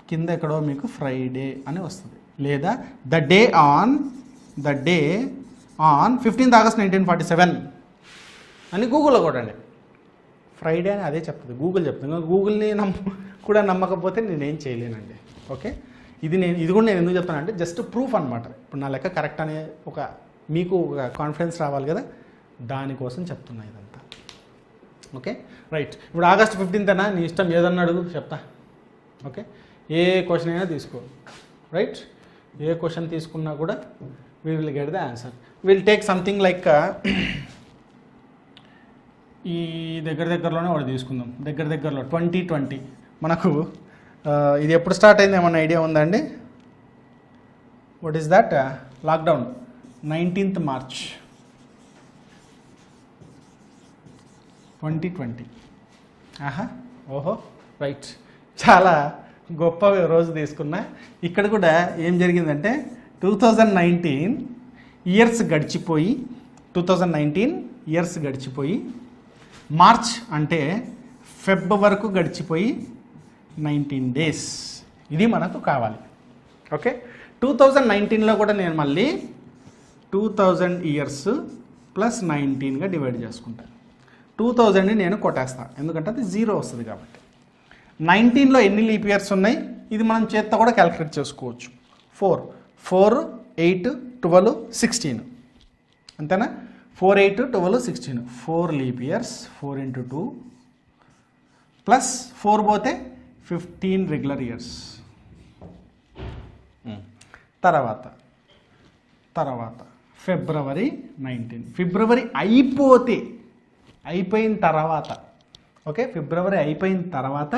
కింద ఎక్కడో మీకు ఫ్రైడే అని వస్తుంది. లేదా the day on 15th August 1947 అని గూగుల్లో కొట్టండి. ఫ్రైడే అని అదే చెప్తుంది, గూగుల్ చెప్తుంది. గూగుల్ని కూడా నమ్మకపోతే నేనేం చేయలేనండి. ఓకే, ఇది కూడా నేను ఎందుకు చెప్తానంటే జస్ట్ ప్రూఫ్ అనమాట. ఇప్పుడు నా లెక్క కరెక్ట్ అనే మీకు ఒక కాన్ఫిడెన్స్ రావాలి కదా, దానికోసం చెప్తున్నా ఇదంతా. Okay, right. ఇప్పుడు August 15th అన్నా, నీ ఇష్టం ఏదన్నా అడుగు, చెప్తా. ఓకే, ఏ క్వశ్చన్ అయినా తీసుకో, రైట్. ఏ క్వశ్చన్ తీసుకున్నా కూడా we will get the answer. Will take something like ఈ దగ్గరలోనే ఒకటి తీసుకుందాం. దగ్గరలో 2020 మనకు ఇది ఎప్పుడు స్టార్ట్ అయింది ఏమన్నా ఐడియా ఉందా అండి? What is that? Lockdown 19th March 2020. ఓహో, రైట్. చాలా గొప్ప రోజు తీసుకున్నా. ఇక్కడ కూడా ఏం జరిగిందంటే 2019 ఇయర్స్ గడిచిపోయి మార్చ్ అంటే ఫెబ్ వరకు గడిచిపోయి 19 days. ఇది మనకు కావాలి. ఓకే, 2019లో కూడా నేను మళ్ళీ 2000 ఇయర్స్ ప్లస్ 19గా డివైడ్ చేసుకుంటాను. 2000ని నేను కొట్టేస్తాను, ఎందుకంటే అది 0 వస్తుంది కాబట్టి. 19లో ఎన్ని లీప్ ఇయర్స్ ఉన్నాయి ఇది మనం చేత్తో కూడా క్యాలిక్యులేట్ చేసుకోవచ్చు. 4, 8, 12, 16 అంతేనా? 4, 8, 12, 16 4 లీప్ ఇయర్స్. 4 × 2 ప్లస్ 4 పోతే 15 రెగ్యులర్ ఇయర్స్. తర్వాత ఫిబ్రవరి 19. ఫిబ్రవరి అయిపోయిన తర్వాత, ఓకే, ఫిబ్రవరి అయిపోయిన తర్వాత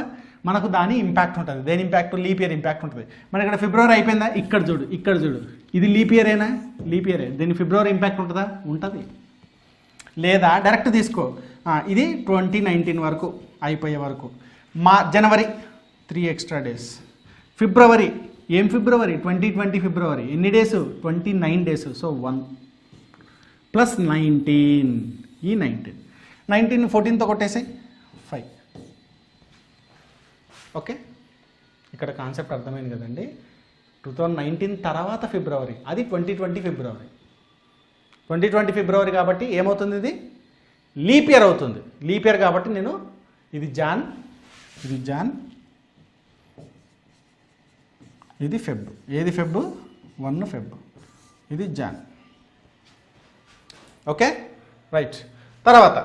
మనకు దాని ఇంపాక్ట్ ఉంటుంది. దేని ఇంపాక్ట్? లీప్ ఇయర్ ఇంపాక్ట్ ఉంటుంది. మన ఇక్కడ ఫిబ్రవరి అయిపోయిందా? ఇక్కడ చూడు, ఇది లీప్ ఇయరేనా? లీప్ ఇయరే. దీని ఫిబ్రవరి ఇంపాక్ట్ ఉంటుందా? ఉంటుంది. లేదా డైరెక్ట్ తీసుకో, ఇది 2019 వరకు అయిపోయే వరకు. జనవరి 3 ఎక్స్ట్రా డేస్. ఫిబ్రవరి 2020 ఫిబ్రవరి ఎన్ని డేస్? 29 డేస్. సో 1 ప్లస్ 19, ఈ 19 14తో కొట్టేసాయి 5. ఓకే, ఇక్కడ కాన్సెప్ట్ అర్థమైంది కదండి. 2019 తర్వాత ఫిబ్రవరి, అది 2020 ఫిబ్రవరి. 2020 ఫిబ్రవరి కాబట్టి ఏమవుతుంది? ఇది లీప్ ఇయర్ అవుతుంది. లీప్ ఇయర్ కాబట్టి నేను ఇది జాన్, ఇది ఫెబ్. ఏది ఫెబ్? 1 ఫెబ్. ఇది జాన్. Okay, right. తర్వాత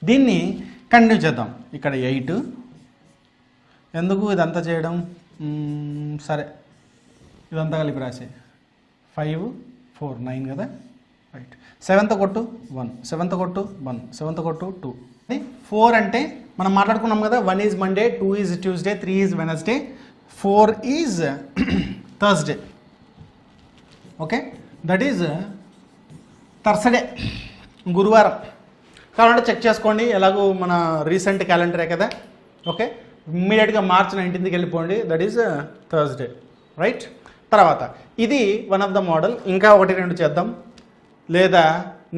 దీన్ని కంటిన్యూ చేద్దాం. ఇక్కడ 8. ఎందుకు ఇదంతా చేయడం? సరే, ఇదంతా కలిపి రాసే. 5, 4, 9 కదా, రైట్. 7తో కొట్టు 1, 7తో కొట్టు 1, 7తో కొట్టు 2. 4 అంటే మనం మాట్లాడుకున్నాం కదా, 1 is Monday, 2 is Tuesday, 3 is Wednesday, 4 is Thursday. Okay, that is Thursday, గురువారం. కావాలంటే చెక్ చేసుకోండి, ఎలాగో మన రీసెంట్ క్యాలెండరే కదా. ఓకే, ఇమ్మీడియట్గా March 19కి వెళ్ళిపోండి, దట్ ఈజ్ థర్స్డే, రైట్. తర్వాత ఇది వన్ ఆఫ్ ద మోడల్. ఇంకా 1-2 చేద్దాం, లేదా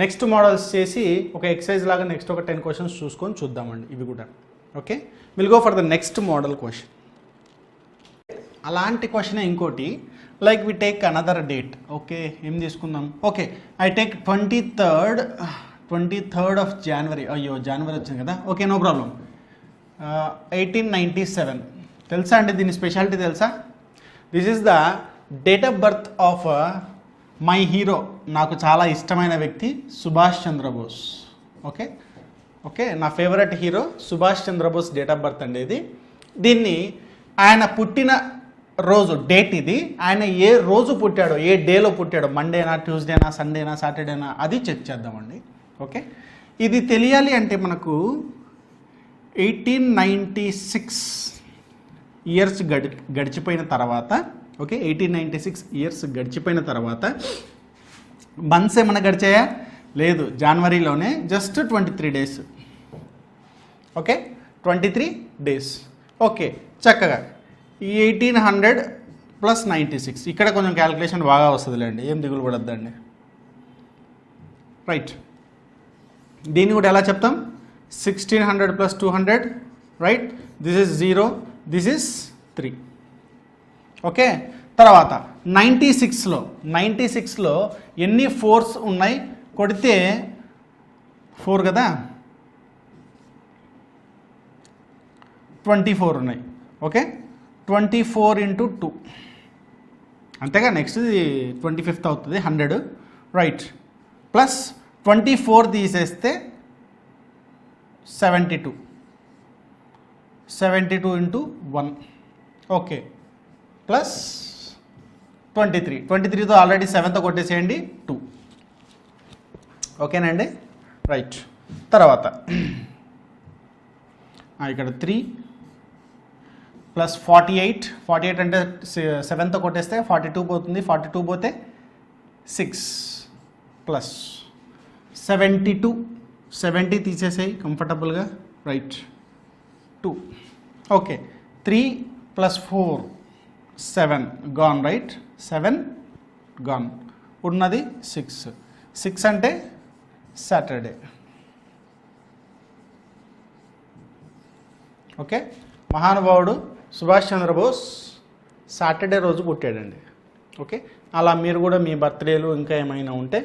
నెక్స్ట్ మోడల్స్ చేసి ఒక ఎక్సర్సైజ్ లాగా నెక్స్ట్ ఒక 10 క్వశ్చన్స్ చూసుకొని చూద్దామండి ఇవి కూడా. Okay, will go for the next model question. అలాంటి క్వశ్చనే ఇంకోటి, like we take another date. Okay, ఏం తీసుకుందాం? Okay, I take 23rd of January. అయ్యో జనవరి వచ్చింది కదా. Okay, no problem. 1897 తెలుసా అండి? దీని స్పెషాలిటీ తెలుసా? This is the date of birth of my hero, నాకు చాలా ఇష్టమైన వ్యక్తి సుభాష్ చంద్రబోస్. ఓకే ఓకే, నా favourite hero Subhash Chandrabose date of birth అండి ఇది. దీన్ని ఆయన పుట్టిన రోజు డేట్ ఇది. ఆయన ఏ రోజు పుట్టాడో, ఏ డేలో పుట్టాడో, మండేనా, ట్యూస్డేనా, సండేనా, సాటర్డేనా, అది చెక్ చేద్దామండి. ఓకే, ఇది తెలియాలి అంటే మనకు 1896 ఇయర్స్ గడిచిపోయిన తర్వాత, ఓకే 1896 ఇయర్స్ గడిచిపోయిన తర్వాత మంత్స్ ఏమైనా గడిచాయా? లేదు, జనవరిలోనే just 23 days. Okay, 23 days. Okay, చక్కగా ఈ 1800 + 96, ఇక్కడ కొంచెం క్యాలిక్యులేషన్ బాగా వస్తుందిలేండి, ఏం దిగులు పడద్దండి. రైట్, దీన్ని కూడా ఎలా చెప్తాం? 1600 + 200, right? This is 0, this is 3. Okay, తర్వాత 96లో ఎన్ని 4s ఉన్నాయి? కొడితే 4 కదా, 24 ఉన్నాయి. ఓకే, 24 × 2 అంతేగా. నెక్స్ట్ 25th అవుతుంది, 100, రైట్? ప్లస్ 24 తీసేస్తే 72 × 1. ఓకే, ప్లస్ 23తో ఆల్రెడీ 7తో కొట్టేసేయండి, 2. ఓకేనండి, రైట్. తర్వాత ఇక్కడ 3 + 48 అంటే 7తో కొట్టేస్తే 42 పోతుంది, 42 పోతే 6 ప్లస్ 72, 70 తీసేసాయి కంఫర్టబుల్గా, right? 2. Okay, 3 + 4 7 gone, right? 7 gone, ఉన్నది 6 అంటే సాటర్డే. ఓకే, మహానుభావుడు సుభాష్ చంద్రబోస్ సాటర్డే రోజు పుట్టాడండి. ఓకే, అలా మీరు కూడా మీ బర్త్డేలు ఇంకా ఏమైనా ఉంటే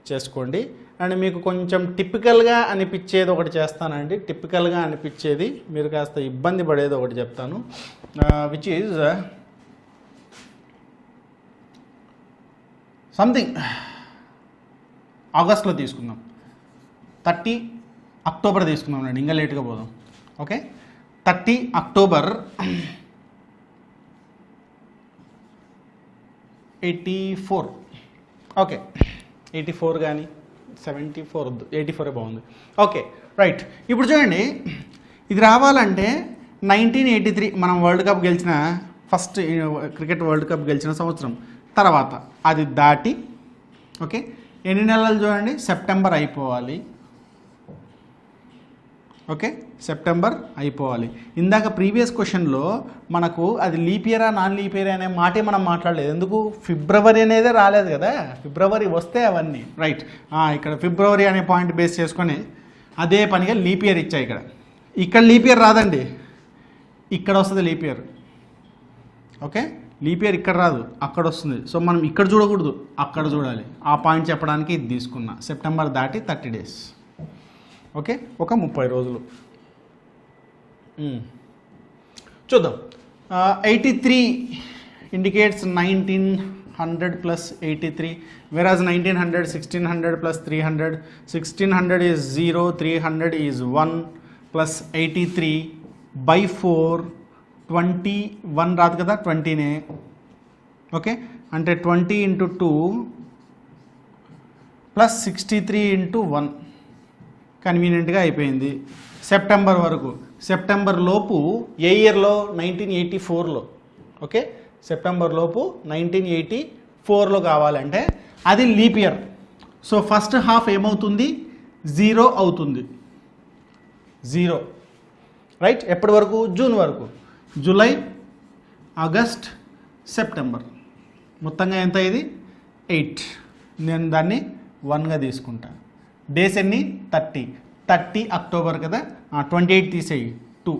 చేసుకోండి. అండ్ మీకు కొంచెం టిపికల్గా అనిపించేది ఒకటి చేస్తానండి. టిపికల్గా అనిపించేది, మీరు కాస్త ఇబ్బంది పడేది ఒకటి చెప్తాను, విచ్ ఈజ్ సంథింగ్ ఆగస్ట్లో తీసుకుందాం. 30 అక్టోబర్ తీసుకుందాం అండి, ఇంకా లేట్గా పోదాం. Okay, 30 October 84. ఓకే, 84 కానీ 74 వద్దు, 84 బాగుంది. Okay, right. ఇప్పుడు చూడండి, ఇది రావాలంటే 1983 మనం వరల్డ్ కప్ గెలిచిన ఫస్ట్ క్రికెట్ వరల్డ్ కప్ గెలిచిన సంవత్సరం తర్వాత అది దాటి, ఓకే ఎన్ని నెలలు చూడండి, సెప్టెంబర్ అయిపోవాలి. ఓకే, సెప్టెంబర్ అయిపోవాలి. ఇందాక ప్రీవియస్ క్వశ్చన్లో మనకు అది లీప్ ఇయరా నాన్ లీప్ ఇయర్ అనే మాటే మనం మాట్లాడలేదు. ఎందుకు? ఫిబ్రవరి అనేదే రాలేదు కదా, ఫిబ్రవరి వస్తే అవన్నీ, రైట్? ఇక్కడ ఫిబ్రవరి అనే పాయింట్ బేస్ చేసుకొని అదే పనిగా లీప్ ఇయర్ ఇచ్చాయి. ఇక్కడ లీప్ ఇయర్ రాదండి, ఇక్కడ వస్తుంది leap year. Okay, leap year ఇక్కడ రాదు, అక్కడ వస్తుంది. సో మనం ఇక్కడ చూడకూడదు, అక్కడ చూడాలి. ఆ పాయింట్ చెప్పడానికి ఇది తీసుకున్నా. సెప్టెంబర్ దాటి 30 డేస్. ఓకే, ఒక 30 రోజులు. చూద్దాం. 83 indicates 1900 + 83, whereas 1900 1600 + 300. 1600 is 0, 300 is 1 + 83 by 4 21 రాదు కదా, 20నే. ఓకే, అంటే 20 × 2 + 63 × 1 కన్వీనియంట్గా అయిపోయింది. సెప్టెంబర్ వరకు. సెప్టెంబర్ లోపు ఏ ఇయర్లో? 1984లో. ఓకే, సెప్టెంబర్ లోపు 1984లో కావాలంటే అది leap year. So first half ఏమవుతుంది? 0 అవుతుంది. 0, రైట్? ఎప్పటి వరకు? జూన్ వరకు. July, August, September. మొత్తంగా ఎంత ఇది? 8. నేను దాన్ని 1గా తీసుకుంటా. డేస్ ఎన్ని? 30 అక్టోబర్ కదా, 28 తీసేయి, 2.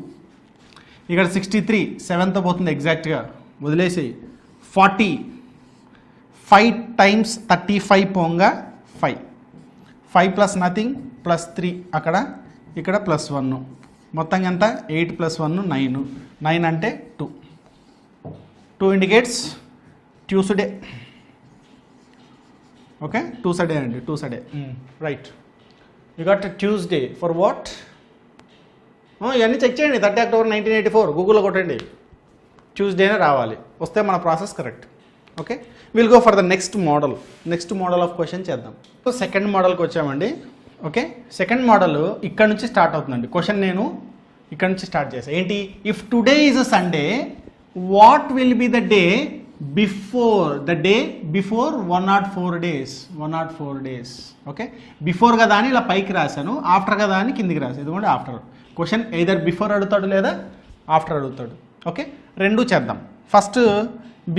ఇక్కడ 63 7తో పోతుంది ఎగ్జాక్ట్గా, వదిలేసి 40 5 టైమ్స్ 35 పోంగా 5 ప్లస్ నథింగ్ ప్లస్ 3 అక్కడ ఇక్కడ ప్లస్ 1 మొత్తంగా ఎంత 8 ప్లస్ 1 9 అంటే 2 ఇండికేట్స్ ట్యూస్డే. ఓకే, ట్యూస్డే అండి, Tuesday. Right, you got Tuesday for what? ఇవన్నీ చెక్ చేయండి. 30 అక్టోబర్ 1984 గూగుల్లో కొట్టండి, ట్యూస్డేనే రావాలి. వస్తే మన process correct. Okay, will go for the next model of question చేద్దాం. సో సెకండ్ మోడల్కి వచ్చామండి. ఓకే, సెకండ్ మోడల్ ఇక్కడ నుంచి స్టార్ట్ అవుతుందండి. క్వశ్చన్ నేను ఇక్కడ నుంచి స్టార్ట్ చేశాను. ఏంటి? If today is a Sunday, what will be the day before 104 days. 104 days. Okay, before కదా అని ఇలా పైకి రాశాను, ఆఫ్టర్ కదా అని కిందికి రాశాను. ఇదిగోండి ఆఫ్టర్. క్వశ్చన్ ఎయిదర్ బిఫోర్ అడుగుతాడు లేదా ఆఫ్టర్ అడుగుతాడు. ఓకే, రెండు చేద్దాం. ఫస్ట్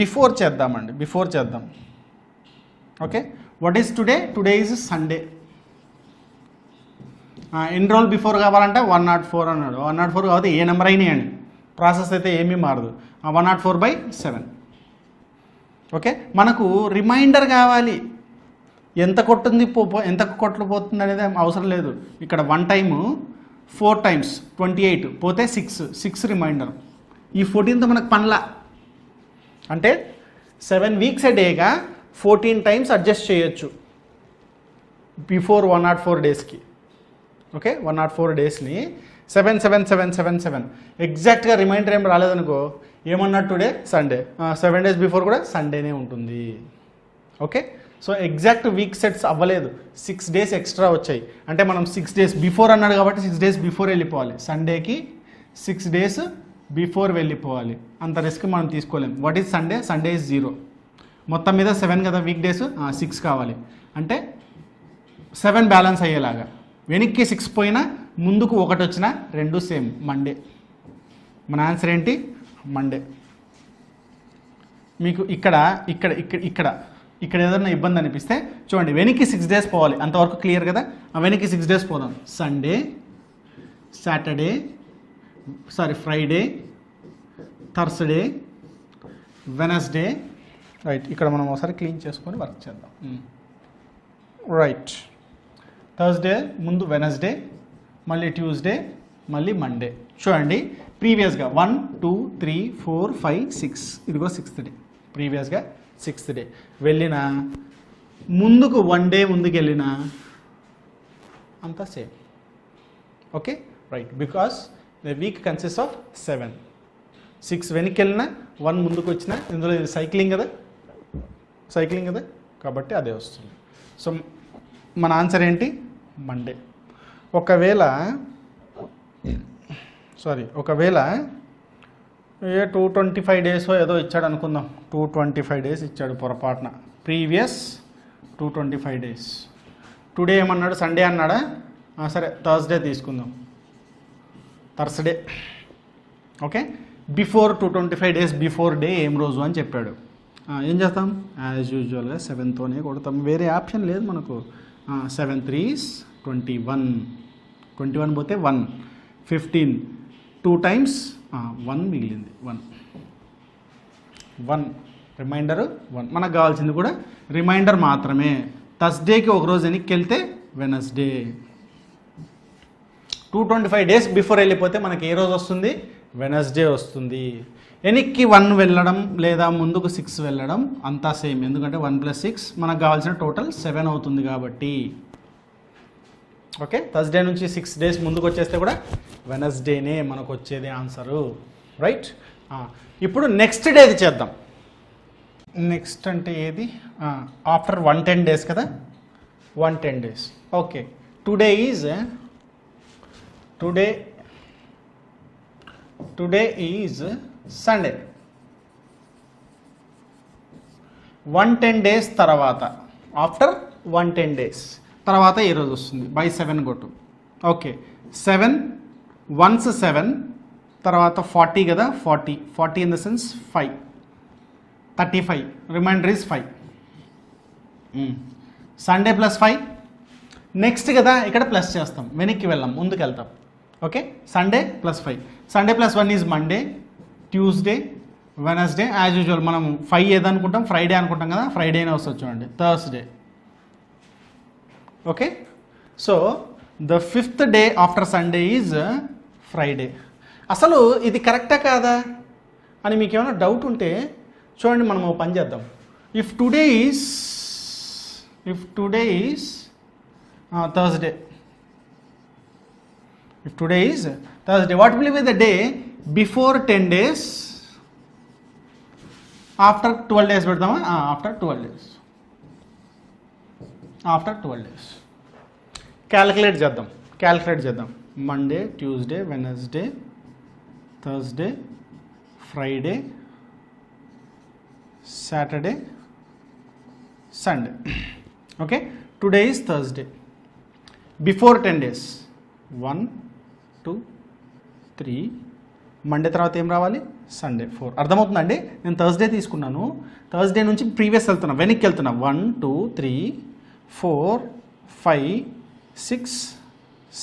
బిఫోర్ చేద్దామండి, బిఫోర్ చేద్దాం. Okay, what is today? Today is Sunday. ఎన్ని రోజులు బిఫోర్ కావాలంటే 104 అన్నాడు. 104 కాబట్టి ఏ నెంబర్ అయినాయండి, ప్రాసెస్ అయితే ఏమీ మారదు. 104/7. ఓకే, మనకు రిమైండర్ కావాలి. ఎంత కొట్టుంది ఎంత కొట్లు పోతుంది అనేది అవసరం లేదు. ఇక్కడ 1 టైము 4 times 28 పోతే 6 రిమైండర్. ఈ 14తో మనకు పనిలా. అంటే 7 weeks a డేగా 14 times అడ్జస్ట్ చేయొచ్చు బిఫోర్ 104 daysకి. ఓకే, 104 daysని 7 ఎగ్జాక్ట్గా రిమైండర్ ఏం రాలేదనుకో, ఏమన్నట్టు టుడే సండే, 7 days బిఫోర్ కూడా సండేనే ఉంటుంది. Okay, so exact week sets అవ్వలేదు, 6 days ఎక్స్ట్రా వచ్చాయి. అంటే మనం 6 days బిఫోర్ అన్నాడు కాబట్టి 6 days బిఫోర్ వెళ్ళిపోవాలి. సండేకి 6 days బిఫోర్ వెళ్ళిపోవాలి. అంత రిస్క్ మనం తీసుకోలేం. What is Sunday? Sunday is 0. మొత్తం మీద 7 కదా వీక్ డేస్, 6 కావాలి. అంటే 7 బ్యాలెన్స్ అయ్యేలాగా. వెనక్కి 6 పోయినా ముందుకు 1 వచ్చినా రెండు సేమ్, మండే. మన ఆన్సర్ ఏంటి? మండే. మీకు ఇక్కడ ఇక్కడ ఇక్కడ ఇక్కడ ఇక్కడ ఏదైనా ఇబ్బంది అనిపిస్తే చూడండి, వెనక్కి 6 days పోవాలి. అంతవరకు క్లియర్ కదా? వెనక్కి 6 days పోదాం. Sunday, Saturday, Friday, Thursday, Wednesday. Right, ఇక్కడ మనం ఒకసారి క్లీన్ చేసుకొని వర్క్ చేద్దాం. రైట్, థర్స్డే ముందు వెనస్డే, మళ్ళీ ట్యూస్డే, మళ్ళీ మండే. చూడండి, ప్రీవియస్గా 1 2 3 4 5 6, ఇదిగో 6th డే. ప్రీవియస్గా 6th డే వెళ్ళిన ముందుకు 1 day ముందుకు వెళ్ళిన అంతా same. Okay, right, because the week consist of 7. 6 వెనక్కి వెళ్ళినా 1 ముందుకు వచ్చినా, ఇందులో ఇది సైక్లింగ్ కదా, కాబట్టి అదే వస్తుంది. సో మన ఆన్సర్ ఏంటి? మండే. ఒకవేళ 225 days ఏదో ఇచ్చాడు అనుకుందాం. 225 days ఇచ్చాడు పొరపాటున, ప్రీవియస్ 225 days. టుడే ఏమన్నాడు? సండే అన్నాడా? సరే, థర్స్డే తీసుకుందాం, Thursday. Okay, before 225 days before day ఏం రోజు అని చెప్పాడు. ఏం చేస్తాం? యాజ్ యూజువల్గా 7తోనే కొడతాం, వేరే ఆప్షన్ లేదు మనకు. 7 3s 21 పోతే 1 15, 2 times 1 మిగిలింది. 1 రిమైండర్ 1. మనకు కావాల్సింది కూడా రిమైండర్ మాత్రమే. థర్స్డేకి ఒక రోజు వెనక్కి వెళ్తే వెనస్డే. 225 days బిఫోర్ వెళ్ళిపోతే మనకి ఏ రోజు వస్తుంది? వెనస్డే వస్తుంది. వెనక్కి 1 వెళ్ళడం లేదా ముందుకు 6 వెళ్ళడం అంతా సేమ్, ఎందుకంటే 1 + 6 మనకు కావాల్సిన టోటల్ 7 అవుతుంది కాబట్టి. ఓకే, థర్స్డే నుంచి 6 days ముందుకు వచ్చేస్తే కూడా వెనస్డేనే మనకు వచ్చేది ఆన్సరు. రైట్, ఇప్పుడు నెక్స్ట్ డేది చేద్దాం. నెక్స్ట్ అంటే ఏది? ఆఫ్టర్ 110 days కదా, 110 days. Okay, today is Sunday. 110 days తర్వాత, ఆఫ్టర్ 110 days తర్వాత ఏ రోజు వస్తుంది? బై 7 కొట్టు. ఓకే, 7 once 7 తర్వాత 40 కదా, 40 in the sense 5, 35. Reminder is 5. Sunday +5. Next కదా, ఇక్కడ ప్లస్ చేస్తాం, వెనక్కి వెళ్ళాం, ముందుకు వెళ్తాం. Okay, Sunday +5. Sunday +1 is Monday, Tuesday, Wednesday as usual మనం 5 ఏదనుకుంటాం, ఫ్రైడే అనుకుంటాం కదా, ఫ్రైడేనే వస్తుంది చూడండి, Thursday. Okay, so the 5th day after Sunday is Friday. అసలు ఇది కరెక్టా కాదా అని మీకు ఏమైనా డౌట్ ఉంటే చూడండి, మనం ఒక పని చేద్దాం. If today is Thursday, if today is Thursday, what will be the day before 10 days? After 12 days పెడతామా? After 12 days. After 12 days. Calculate చేద్దాం. Monday, Tuesday, Wednesday, Thursday, Friday, Saturday, Sunday. Okay, today is Thursday. Before 10 days 1 2 3, Monday తర్వాత ఏం రావాలి? Sunday 4. అర్థమవుతుందండి? నేను Thursday తీసుకున్నాను, Thursday నుంచి previous వెళ్తున్నా, వెనక్కి వెళ్తున్నా. 1 2 3 4 5 6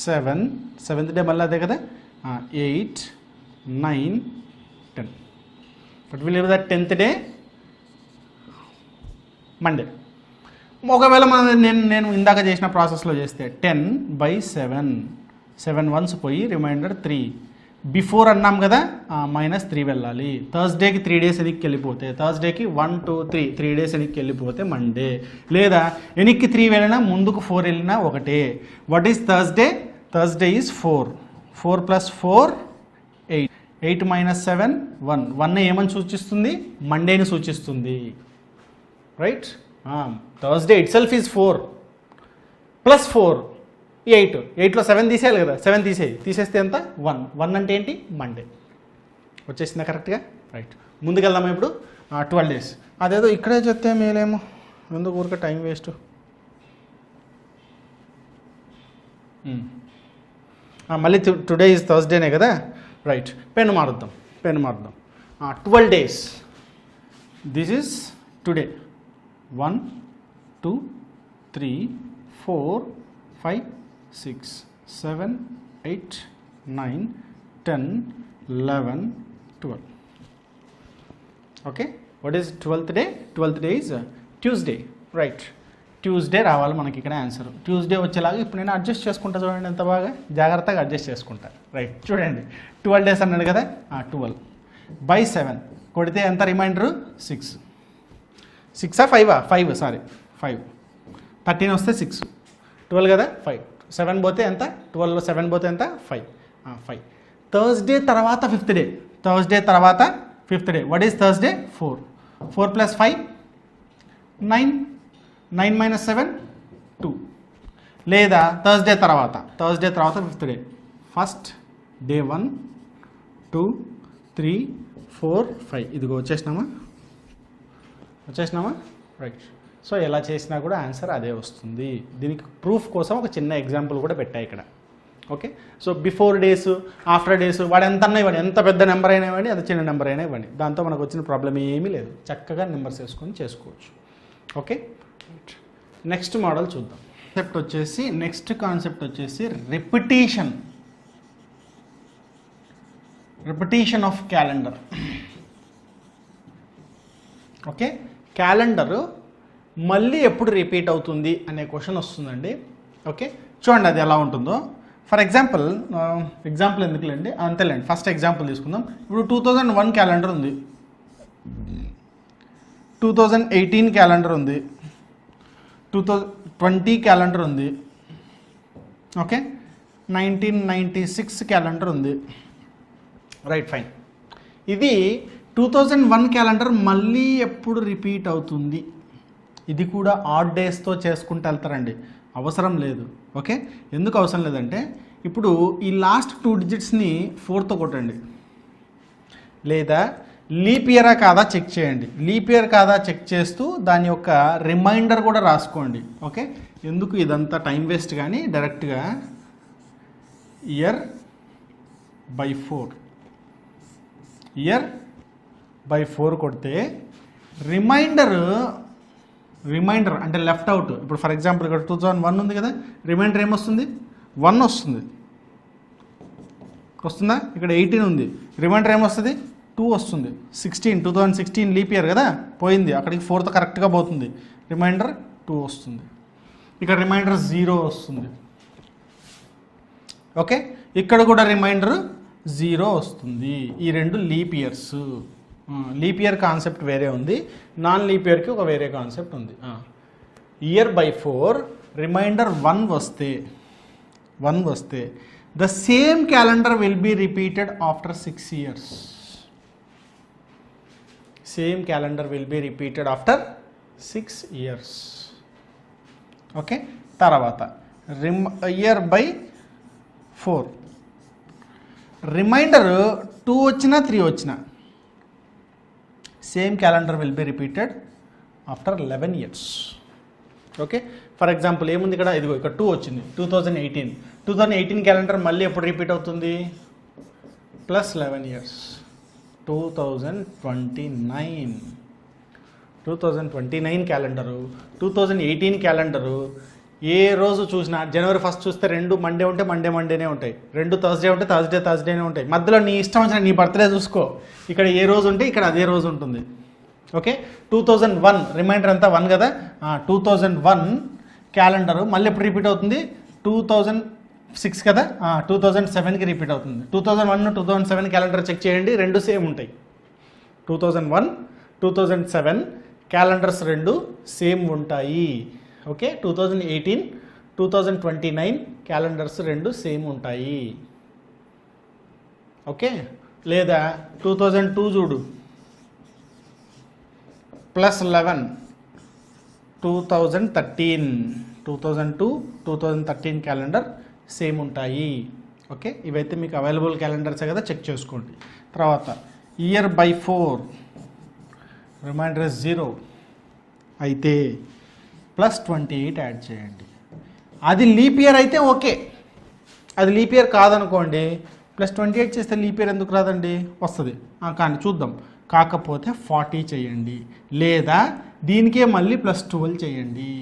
7, 7th డే మళ్ళీ అదే కదా, 8 9 10. But will the 10th day Monday. ఒకవేళ నేను ఇందాక చేసిన ప్రాసెస్లో చేస్తే 10/7, 7 ones పోయి రిమైండర్ 3. బిఫోర్ అన్నాం కదా, -3 వెళ్ళాలి. థర్స్డేకి 3 days వెనక్కి వెళ్ళిపోతే, థర్స్డేకి 1 2 3 3 days వెనక్కి వెళ్ళిపోతే మండే. లేదా వెనక్కి 3 వెళ్ళినా ముందుకు 4 వెళ్ళినా ఒకటే. What is Thursday? Thursday is 4. 4 + 4 8. 8 - 7 1. 1 ఏమని సూచిస్తుంది? మండేని సూచిస్తుంది. Right? Thursday it self is 4 + 4 8. 8లో 7 తీసేయాలి కదా, 7 తీసేస్తే ఎంత? 1. 1 అంటే ఏంటి? మండే. వచ్చేసిందా కరెక్ట్గా? రైట్. ముందుకెళ్దామా ఇప్పుడు? 12 days. అదేదో ఇక్కడే చెప్తే మేలేమో, ఎందుకు ఊరికే టైం వేస్ట్. మళ్ళీ టుడే ఈజ్ థర్స్డేనే కదా, రైట్. పెన్ మారుద్దాం. 12 days. This is today. 1 2 3 4 5 6 7 8 9 10 11 12. Okay, what is 12th day? 12th day is Tuesday. Right, Tuesday రావాలి మనకి ఇక్కడ ఆన్సర్. ట్యూస్డే వచ్చేలాగా ఇప్పుడు నేను అడ్జస్ట్ చేసుకుంటా. చూడండి ఎంత బాగా జాగ్రత్తగా అడ్జస్ట్ చేసుకుంటా. రైట్, చూడండి 12 days అన్నాడు కదా, 12/7 కొడితే ఎంత రిమైండరు? 6. 6 5 5 సారీ 5. 13 వస్తే 6, 12 కదా, 5. 7 పోతే ఎంత? 12లో 7 పోతే ఎంత? 5. 5. థర్స్డే తర్వాత 5th day. What is Thursday? 4. 4 + 5 9. 9 - 7 2. లేదా థర్స్డే తర్వాత 5th డే. First day 1 2 3 4 5. ఇదిగో వచ్చేసినామా? రైట్. సో ఎలా చేసినా కూడా ఆన్సర్ అదే వస్తుంది. దీనికి ప్రూఫ్ కోసం ఒక చిన్న ఎగ్జాంపుల్ కూడా పెట్టా ఇక్కడ. Okay, so before days, after days, వాడు ఎంత అన్నా ఇవ్వండి, ఎంత పెద్ద నెంబర్ అయినా ఇవ్వండి, అది చిన్న నెంబర్ అయినా ఇవ్వండి, దాంతో మనకు వచ్చిన ప్రాబ్లం ఏమీ లేదు. చక్కగా నెంబర్స్ వేసుకొని చేసుకోవచ్చు. ఓకే, నెక్స్ట్ మోడల్ చూద్దాం. నెక్స్ట్ కాన్సెప్ట్ వచ్చేసి repetition of calendar. Okay, calendar మళ్ళీ ఎప్పుడు రిపీట్ అవుతుంది అనే క్వశ్చన్ వస్తుందండి. ఓకే, చూడండి అది ఎలా ఉంటుందో. ఫర్ ఎగ్జాంపుల్ ఎందుకులేండి, అంతేలేండి, ఫస్ట్ ఎగ్జాంపుల్ తీసుకుందాం. ఇప్పుడు 2001 క్యాలెండర్ ఉంది, 2018 క్యాలెండర్ ఉంది, 2020 క్యాలెండర్ ఉంది, ఓకే, 1996 క్యాలెండర్ ఉంది. Right, fine. ఇది 2001 క్యాలెండర్ మళ్ళీ ఎప్పుడు రిపీట్ అవుతుంది? ఇది కూడా ఆడ్ డేస్తో చేసుకుంటూ వెళ్తారండి, అవసరం లేదు. ఓకే, ఎందుకు అవసరం లేదంటే ఇప్పుడు ఈ లాస్ట్ 2 digitsని 4తో కొట్టండి, లేదా లీప్ ఇయరా కాదా చెక్ చేయండి. లీప్ ఇయర్ కాదా చెక్ చేస్తూ దాని యొక్క రిమైండర్ కూడా రాసుకోండి. ఓకే, ఎందుకు ఇదంతా టైం వేస్ట్, కానీ డైరెక్ట్గా ఇయర్ బై 4 కొడితే రిమైండర్ అంటే లెఫ్ట్ అవుట్. ఇప్పుడు ఫర్ ఎగ్జాంపుల్ ఇక్కడ 2001 ఉంది కదా, రిమైండర్ ఏమొస్తుంది? 1 వస్తుంది. వస్తుందా? ఇక్కడ 18 ఉంది, రిమైండర్ ఏమొస్తుంది? 2 వస్తుంది. 2016 లీప్ ఇయర్ కదా, పోయింది అక్కడికి 4th కరెక్ట్గా పోతుంది. రిమైండర్ 2 వస్తుంది. ఇక్కడ రిమైండర్ 0 వస్తుంది. ఓకే, ఇక్కడ కూడా రిమైండర్ 0 వస్తుంది. ఈ రెండు leap years. Leap year concept వేరే ఉంది, నాన్ లీప్ ఇయర్కి ఒక వేరే కాన్సెప్ట్ ఉంది. ఇయర్ బై 4 రిమైండర్ 1 వస్తే the same calendar will be repeated after 6 years. Same calendar will be repeated after 6 years. Okay, తర్వాత ఇయర్ బై 4 రిమైండర్ 2 వచ్చినా 3 వచ్చినా same calendar will be repeated after 11 years. Okay, for example ఏముంది ఇక్కడ, ఇదిగో ఇక్కడ 2 వచ్చింది. 2018 calendar మళ్ళీ ఎప్పుడు రిపీట్ అవుతుంది, ప్లస్ 11 years. 2029 క్యాలెండరు, 2018 క్యాలెండరు ఏ రోజు చూసినా జనవరి 1 చూస్తే 2 మండే ఉంటే మండేనే ఉంటాయి, 2 థర్స్డే ఉంటే థర్స్డేనే ఉంటాయి. మధ్యలో నీ ఇష్టం వచ్చిన నీ బర్త్డే చూసుకో, ఇక్కడ ఏ రోజు ఉంటే ఇక్కడ అదే రోజు ఉంటుంది. ఓకే, 2001 రిమైండర్ అంతా 1 కదా, 2001 క్యాలెండరు మళ్ళీ ఎప్పుడు రిపీట్ అవుతుంది, 2006 కదా, 2007కి రిపీట్ అవుతుంది. 2001 2007 క్యాలెండర్ చెక్ చేయండి, రెండు సేమ్ ఉంటాయి. 2001 2007 క్యాలెండర్స్ రెండు సేమ్ ఉంటాయి. ఓకే, 2018 2029 క్యాలెండర్స్ రెండు సేమ్ ఉంటాయి. ఓకే, లేదా 2002 చూడు, ప్లస్ 11 2002 2013 క్యాలెండర్ సేమ్ ఉంటాయి. ఓకే, ఇవైతే మీకు అవైలబుల్ క్యాలెండర్సే కదా, చెక్ చేసుకోండి. తర్వాత ఇయర్ బై 4 రిమైండర్ 0 అయితే ప్లస్ 28 యాడ్ చేయండి. అది లీప్ ఇయర్ అయితే ఓకే, అది లీప్ ఇయర్ కాదనుకోండి, ప్లస్ 28 చేస్తే లీప్ ఇయర్ ఎందుకు రాదండి, వస్తుంది. కానీ చూద్దాం, కాకపోతే 40 చేయండి, లేదా దీనికే మళ్ళీ ప్లస్ 12 చేయండి.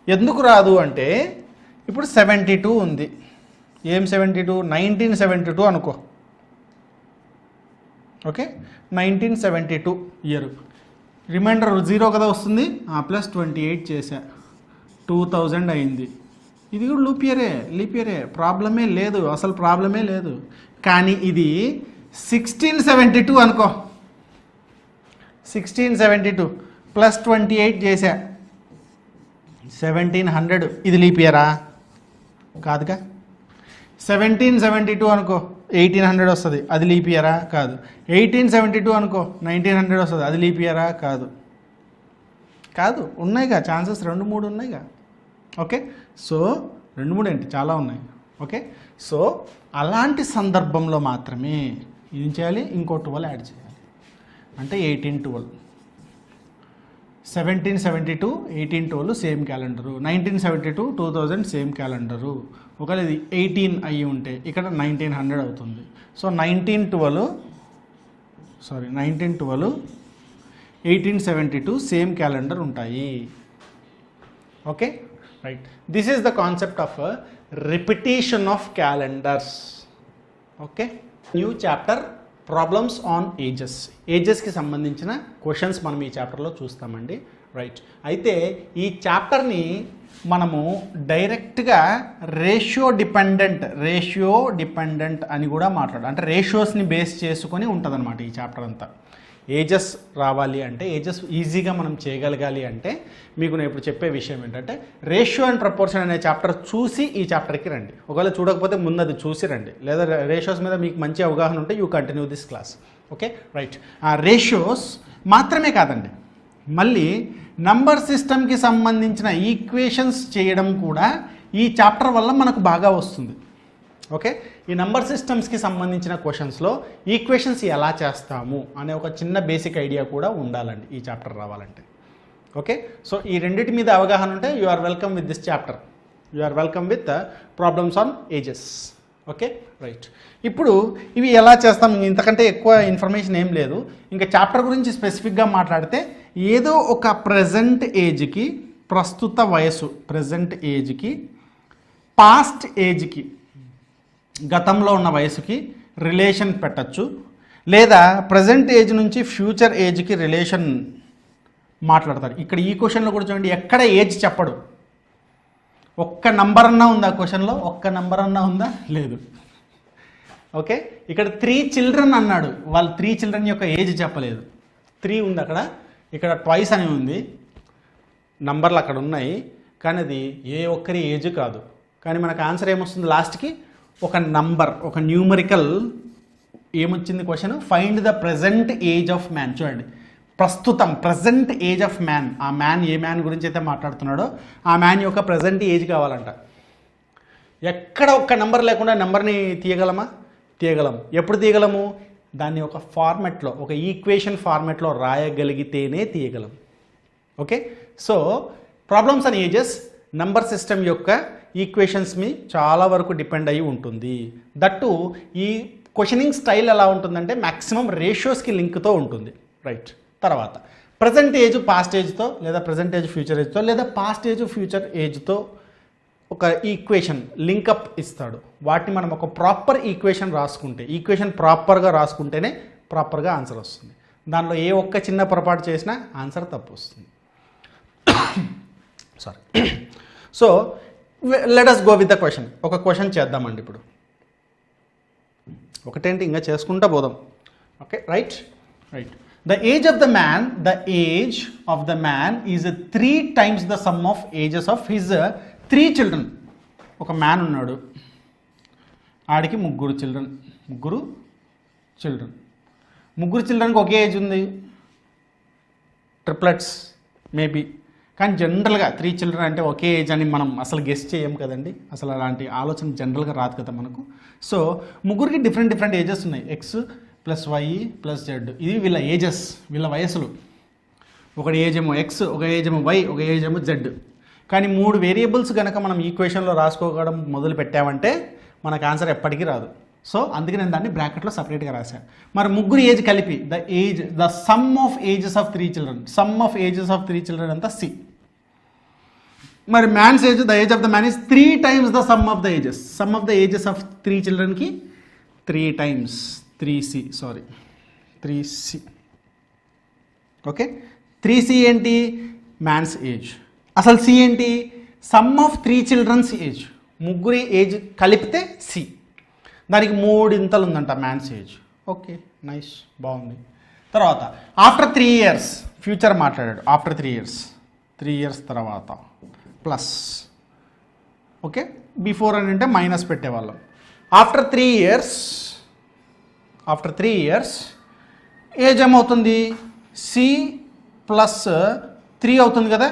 ఎందుకు రాదు అంటే ఇప్పుడు 72 ఉంది. ఏం 72, 1972 అనుకో. ఓకే, 1972 ఇయర్ రిమైండర్ 0 కదా వస్తుంది, ప్లస్ 28 చేశా, 2000 అయింది. ఇది కూడా లీప్ ఇయరే, ప్రాబ్లమే లేదు, అసలు ప్రాబ్లమే లేదు. కానీ ఇది 1672 అనుకో, 1672 ప్లస్ 28 చేశా, 1700. ఇది లీప్ ఇయరా కాదుగా. 1772 అనుకో, 1800 వస్తుంది, అది లీప్ ఇయరా కాదు. 1872 అనుకో, 1900 వస్తుంది, అది లీప్ ఇయరా కాదు. ఉన్నాయిగా ఛాన్సెస్, 2-3 ఉన్నాయిగా. ఓకే, సో 2-3 ఏంటి, చాలా ఉన్నాయి. ఓకే, సో అలాంటి సందర్భంలో మాత్రమే ఏం చేయాలి, ఇంకో 12 యాడ్ చేయాలి. అంటే 1812. 1772 1812 సేమ్ క్యాలెండరు, 1972 2000 సేమ్ క్యాలెండరు. ఒకవేళ ఇది 18 అయ్యి ఉంటే ఇక్కడ 1900 అవుతుంది. సో 1912 1872 సేమ్ క్యాలెండర్ ఉంటాయి. Okay, right. This is the concept of repetition of calendars. Okay, new chapter problems on ఏజెస్కి సంబంధించిన క్వశ్చన్స్ మనం ఈ చాప్టర్లో చూస్తామండి. రైట్, అయితే ఈ చాప్టర్ని మనము డైరెక్ట్గా రేషియో డిపెండెంట్ అని కూడా మాట్లాడాలి. అంటే రేషియోస్ని బేస్ చేసుకొని ఉంటుంది అనమాట ఈ చాప్టర్ అంతా. ఏజెస్ రావాలి అంటే, ఏజెస్ ఈజీగా మనం చేయగలగాలి అంటే, మీకు నేను ఇప్పుడు చెప్పే విషయం ఏంటంటే, రేషియో అండ్ ప్రపోర్షన్ అనే చాప్టర్ చూసి ఈ చాప్టర్కి రండి. ఒకవేళ చూడకపోతే ముందు అది చూసి రండి, లేదా రేషియోస్ మీద మీకు మంచి అవగాహన ఉంటే you continue this class. Okay, right. ఆ రేషియోస్ మాత్రమే కాదండి, మళ్ళీ నంబర్ సిస్టమ్కి సంబంధించిన ఈక్వేషన్స్ చేయడం కూడా ఈ చాప్టర్ వల్ల మనకు బాగా వస్తుంది. ఓకే, ఈ నంబర్ సిస్టమ్స్కి సంబంధించిన క్వశ్చన్స్లో ఈక్వేషన్స్ ఎలా చేస్తాము అనే ఒక చిన్న బేసిక్ ఐడియా కూడా ఉండాలండి ఈ చాప్టర్ రావాలంటే. ఓకే, సో ఈ రెండింటి మీద అవగాహన ఉంటే you are welcome with this chapter, you are welcome with problems on ages. Okay, right. ఇప్పుడు ఇవి ఎలా చేస్తాం, ఇంతకంటే ఎక్కువ ఇన్ఫర్మేషన్ ఏం లేదు. ఇంకా చాప్టర్ గురించి స్పెసిఫిక్గా మాట్లాడితే, ఏదో ఒక ప్రజెంట్ ఏజ్కి, ప్రస్తుత వయసు ప్రజెంట్ ఏజ్కి, పాస్ట్ ఏజ్కి గతంలో ఉన్న వయసుకి రిలేషన్ పెట్టచ్చు, లేదా ప్రజెంట్ ఏజ్ నుంచి ఫ్యూచర్ ఏజ్కి రిలేషన్ మాట్లాడతారు. ఇక్కడ ఈ క్వశ్చన్లో కూడా చూడండి, ఎక్కడ ఏజ్ చెప్పడు. ఒక్క నంబర్ అన్నా ఉందా క్వశ్చన్లో? ఒక్క నంబర్ అన్నా ఉందా? లేదు. ఓకే, ఇక్కడ 3 చిల్డ్రన్ అన్నాడు, వాళ్ళు 3 చిల్డ్రన్ యొక్క ఏజ్ చెప్పలేదు. 3 ఉంది అక్కడ, ఇక్కడ ట్వైస్ అని ఉంది, నంబర్లు అక్కడ ఉన్నాయి, కానీ అది ఏ ఒక్కరి ఏజ్ కాదు. కానీ మనకు ఆన్సర్ ఏమొస్తుంది లాస్ట్కి? ఒక నంబర్, ఒక న్యూమరికల్. ఏమొచ్చింది question? Find the present age of man. చూడండి, ప్రస్తుతం ప్రజెంట్ ఏజ్ ఆఫ్ మ్యాన్. ఆ మ్యాన్ ఏ మ్యాన్ గురించి అయితే మాట్లాడుతున్నాడో ఆ మ్యాన్ యొక్క ప్రజెంట్ ఏజ్ కావాలంట. ఎక్కడ ఒక్క నెంబర్ లేకుండా నెంబర్ని తీయగలమా? తీయగలం. ఎప్పుడు తీయగలము? దాన్ని ఒక ఫార్మెట్లో, ఒక ఈక్వేషన్ ఫార్మెట్లో రాయగలిగితేనే తీయగలం. Okay, so problems and ages number system యొక్క ఈక్వేషన్స్ మీ చాలా వరకు డిపెండ్ అయ్యి ఉంటుంది. దట్టు ఈ క్వశ్చనింగ్ స్టైల్ ఎలా ఉంటుందంటే మ్యాక్సిమం రేషియోస్కి లింక్తో ఉంటుంది. రైట్, తర్వాత ప్రజెంట్ ఏజ్ పాస్ట్ ఏజ్తో, లేదా ప్రజెంట్ ఏజ్ ఫ్యూచర్ ఏజ్తో, లేదా పాస్ట్ ఏజ్ ఫ్యూచర్ ఏజ్తో ఒక ఈక్వేషన్ లింకప్ ఇస్తాడు. వాటిని మనం ఒక ప్రాపర్ ఈక్వేషన్ రాసుకుంటే, ఈక్వేషన్ ప్రాపర్గా రాసుకుంటేనే ప్రాపర్గా ఆన్సర్ వస్తుంది. దానిలో ఏ ఒక్క చిన్న పొరపాటు చేసినా ఆన్సర్ తప్పు వస్తుంది. Sorry. So let us go with the question. ఒక క్వశ్చన్ చేద్దామండి ఇప్పుడు. ఒకటేంటి, ఇంకా చేసుకుంటా పోదాం. Okay, right right. The age of the man is 3 times the sum of ages of his 3 children. ఒక మ్యాన్ ఉన్నాడు, ఆడికి 3 children. ముగ్గురు చిల్డ్రన్కి ఒకే ఏజ్ ఉంది, ట్రిప్లెట్స్ మేబీ. కానీ జనరల్గా 3 children అంటే ఒకే ఏజ్ అని మనం అసలు గెస్ చేయం కదండి. అసలు అలాంటి ఆలోచన జనరల్గా రాదు కదా మనకు. సో ముగ్గురికి డిఫరెంట్ ఏజెస్ ఉన్నాయి, X + Y + Z. ఇది వీళ్ళ ఏజెస్, వీళ్ళ వయసులు. ఒకటి ఏజ్ ఏమో X, ఒక ఏజ్ ఏమో Y, ఒక ఏజ్ ఏమో Z. కానీ 3 వేరియబుల్స్ కనుక మనం ఈక్వేషన్లో రాసుకోవడం మొదలు పెట్టామంటే మనకు ఆన్సర్ ఎప్పటికీ రాదు. సో అందుకే నేను దాన్ని బ్రాకెట్లో సపరేట్గా రాశాను. మరి ముగ్గురు ఏజ్ కలిపి the sum of ages of 3 children. Sum of ages of 3 children అంతా C. మరి man's age, the age of the man is 3 times the sum of the ages. Sum of the ages of 3 childrenకి 3 times 3C. Okay, 3C ఏంటి? Man's age. అసలు C ఏంటి? Sum of 3 children's age. ముగ్గురి age కలిపితే C. దానికి 3 ఇంతలు ఉందంట man's age. Okay, nice, బాగుంది. తర్వాత ఆఫ్టర్ 3 years, ఫ్యూచర్ మాట్లాడాడు. ఆఫ్టర్ 3 years తర్వాత ప్లస్. ఓకే, బిఫోర్ అని అంటే మైనస్ పెట్టేవాళ్ళం. ఆఫ్టర్ 3 years ఏజ్ ఏమవుతుంది? C + 3 అవుతుంది కదా,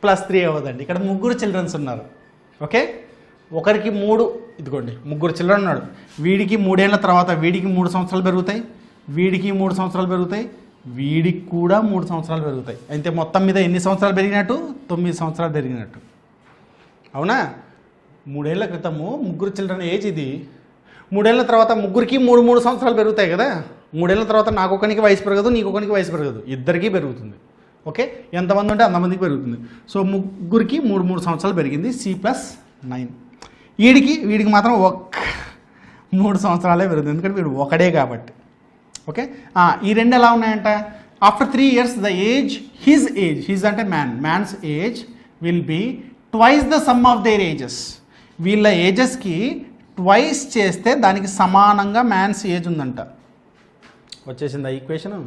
+3 అవ్వదండి. ఇక్కడ 3 చిల్డ్రన్స్ ఉన్నారు. ఓకే, ఒకరికి 3, ఇదిగోండి 3 చిల్డ్రన్ ఉన్నాడు. వీడికి 3 ఏళ్ళ తర్వాత వీడికి 3 సంవత్సరాలు పెరుగుతాయి, వీడికి 3 సంవత్సరాలు పెరుగుతాయి, వీడికి కూడా 3 సంవత్సరాలు పెరుగుతాయి. అయితే మొత్తం మీద ఎన్ని సంవత్సరాలు పెరిగినట్టు? 9 సంవత్సరాలు పెరిగినట్టు. అవునా? 3 ఏళ్ల క్రితము 3 చిల్డ్రన్ ఏజ్ ఇది. 3 ఏళ్ల తర్వాత ముగ్గురికి 3 సంవత్సరాలు పెరుగుతాయి కదా. 3 ఏళ్ల తర్వాత నాకు ఒకరికి వయసు పెరగదు, నీకు ఒకరికి వయసు పెరగదు, ఇద్దరికీ పెరుగుతుంది. ఓకే, ఎంతమంది ఉంటే అంతమందికి పెరుగుతుంది. సో ముగ్గురికి 3 సంవత్సరాలు పెరిగింది, C + 9. వీడికి మాత్రం 3 సంవత్సరాలే పెరుగుతుంది, ఎందుకంటే వీడు ఒకడే కాబట్టి. ఓకే, ఈ రెండు ఎలా ఉన్నాయంట? After 3 years the age, his అంటే man's age will be twice the sum of their ages. వీళ్ళ ఏజెస్కి ట్వైస్ చేస్తే దానికి సమానంగా మ్యాన్స్ ఏజ్ ఉందంట. వచ్చేసిందా ఈక్వేషను?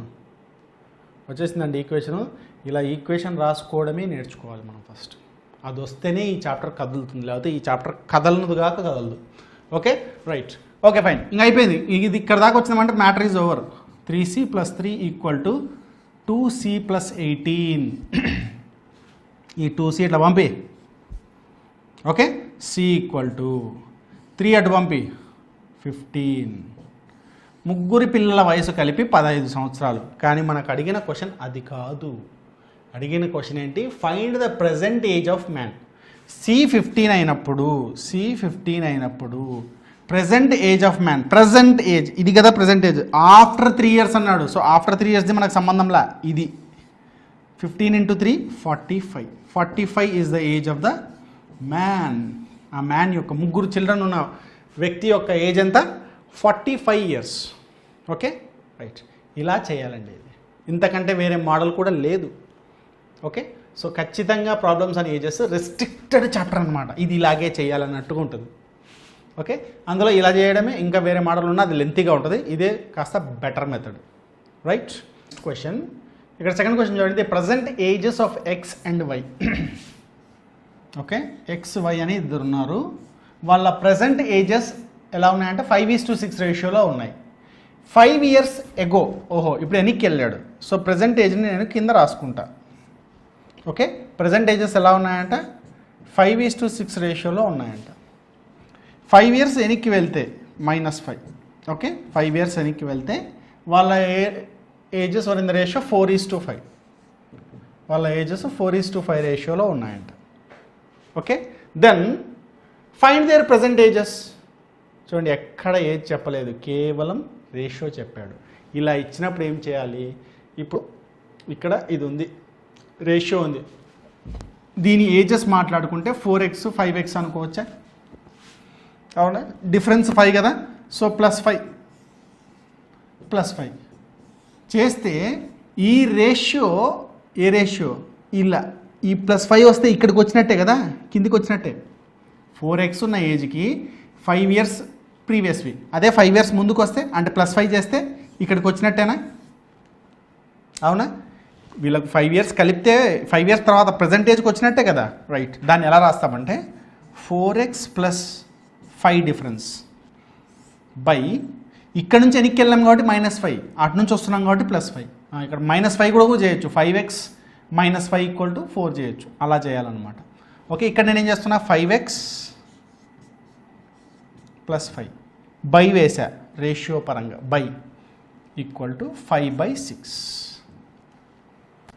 వచ్చేసిందండి ఈక్వేషను. ఇలా ఈక్వేషన్ రాసుకోవడమే నేర్చుకోవాలి మనం ఫస్ట్. అది వస్తేనే ఈ చాప్టర్ కదులుతుంది, లేకపోతే ఈ చాప్టర్ కదలనదు కాక కదలదు. Okay, right. ఓకే, ఫైన్, ఇంక అయిపోయింది. ఇది ఇక్కడ దాకా వచ్చినామంటే matter is over. 3C + 3 = 2C + 18. ఈ 2C ఇట్లా పంపి. ఓకే, C = 3 అటు పంపి 15. ముగ్గురి పిల్లల వయసు కలిపి 15 సంవత్సరాలు. కానీ మనకు అడిగిన క్వశ్చన్ అది కాదు. అడిగిన క్వశ్చన్ ఏంటి? Find the present age of man. C15 అయినప్పుడు present age of man, present ఏజ్ ఇది కదా ప్రజెంట్ ఏజ్. ఆఫ్టర్ 3 years అన్నాడు. సో ఆఫ్టర్ 3 yearsది మనకు సంబంధంలా. ఇది 15 × 3 45. 45 is the age of the man. ఆ మ్యాన్ యొక్క 3 children ఉన్న వ్యక్తి యొక్క ఏజ్ ఎంత? 45 years. ఓకే రైట్, ఇలా చేయాలండి. ఇది ఇంతకంటే వేరే మోడల్ కూడా లేదు. ఓకే, సో ఖచ్చితంగా problems and ages restricted chapter అనమాట. ఇది ఇలాగే చేయాలన్నట్టుగా ఉంటుంది. ఓకే, అందులో ఇలా చేయడమే, ఇంకా వేరే మోడల్ ఉన్నా అది లెంతీగా ఉంటుంది. ఇదే కాస్త బెటర్ మెథడ్. రైట్, క్వశ్చన్ ఇక్కడ సెకండ్ క్వశ్చన్ చూడండి. The present ages of X and Y. Okay, X Y అని ఇద్దరు ఉన్నారు. వాళ్ళ ప్రజెంట్ ఏజెస్ ఎలా ఉన్నాయంటే 5:6 రేషియోలో ఉన్నాయి. 5 years ఎగో, ఓహో ఇప్పుడు వెనక్కి వెళ్ళాడు. సో ప్రజెంట్ ఏజ్ని నేను కింద రాసుకుంటా. ఓకే, ప్రజెంట్ ఏజెస్ ఎలా ఉన్నాయంట 5:6 రేషియోలో ఉన్నాయంట. 5 years వెనక్కి వెళ్తే -5. ఓకే, 5 years వెనక్కి వెళ్తే వాళ్ళ ages were in the ratio 4:5. వాళ్ళ ఏజెస్ 4:5 రేషియోలో ఉన్నాయంట. Okay, then find their present ages. చూడండి, ఎక్కడ ఏజ్ చెప్పలేదు, కేవలం రేషియో చెప్పాడు. ఇలా ఇచ్చినప్పుడు ఏం చేయాలి? ఇప్పుడు ఇక్కడ ఇది ఉంది, రేషియో ఉంది. దీని ఏజెస్ మాట్లాడుకుంటే 4x 5x అనుకోవచ్చా? అవునా, డిఫరెన్స్ 5 కదా. సో +5 చేస్తే ఈ రేషియో ఏ రేషియో? ఇలా ఈ +5 వస్తే ఇక్కడికి వచ్చినట్టే కదా, కిందికి వచ్చినట్టే. 4x ఉన్న ఏజ్కి 5 years ప్రీవియస్వి, అదే 5 years ముందుకు వస్తే అంటే +5 చేస్తే ఇక్కడికి వచ్చినట్టేనా? అవునా, వీళ్ళకి 5 years కలిపితే 5 years తర్వాత ప్రజెంటేజ్కి వచ్చినట్టే కదా. రైట్, దాన్ని ఎలా రాస్తామంటే 4x + 5 డిఫరెన్స్ బై ఇక్కడ నుంచి వెనక్కి వెళ్ళాం కాబట్టి -5, అటు నుంచి వస్తున్నాం కాబట్టి +5. ఇక్కడ -5 కూడా చేయొచ్చు. 5x - 5 = 4 చేయొచ్చు. అలా చేయాలన్నమాట. ఓకే, ఇక్కడ నేను ఏం చేస్తున్నా 5x + 5 బై వేసా రేషియో పరంగా, by = 5/6.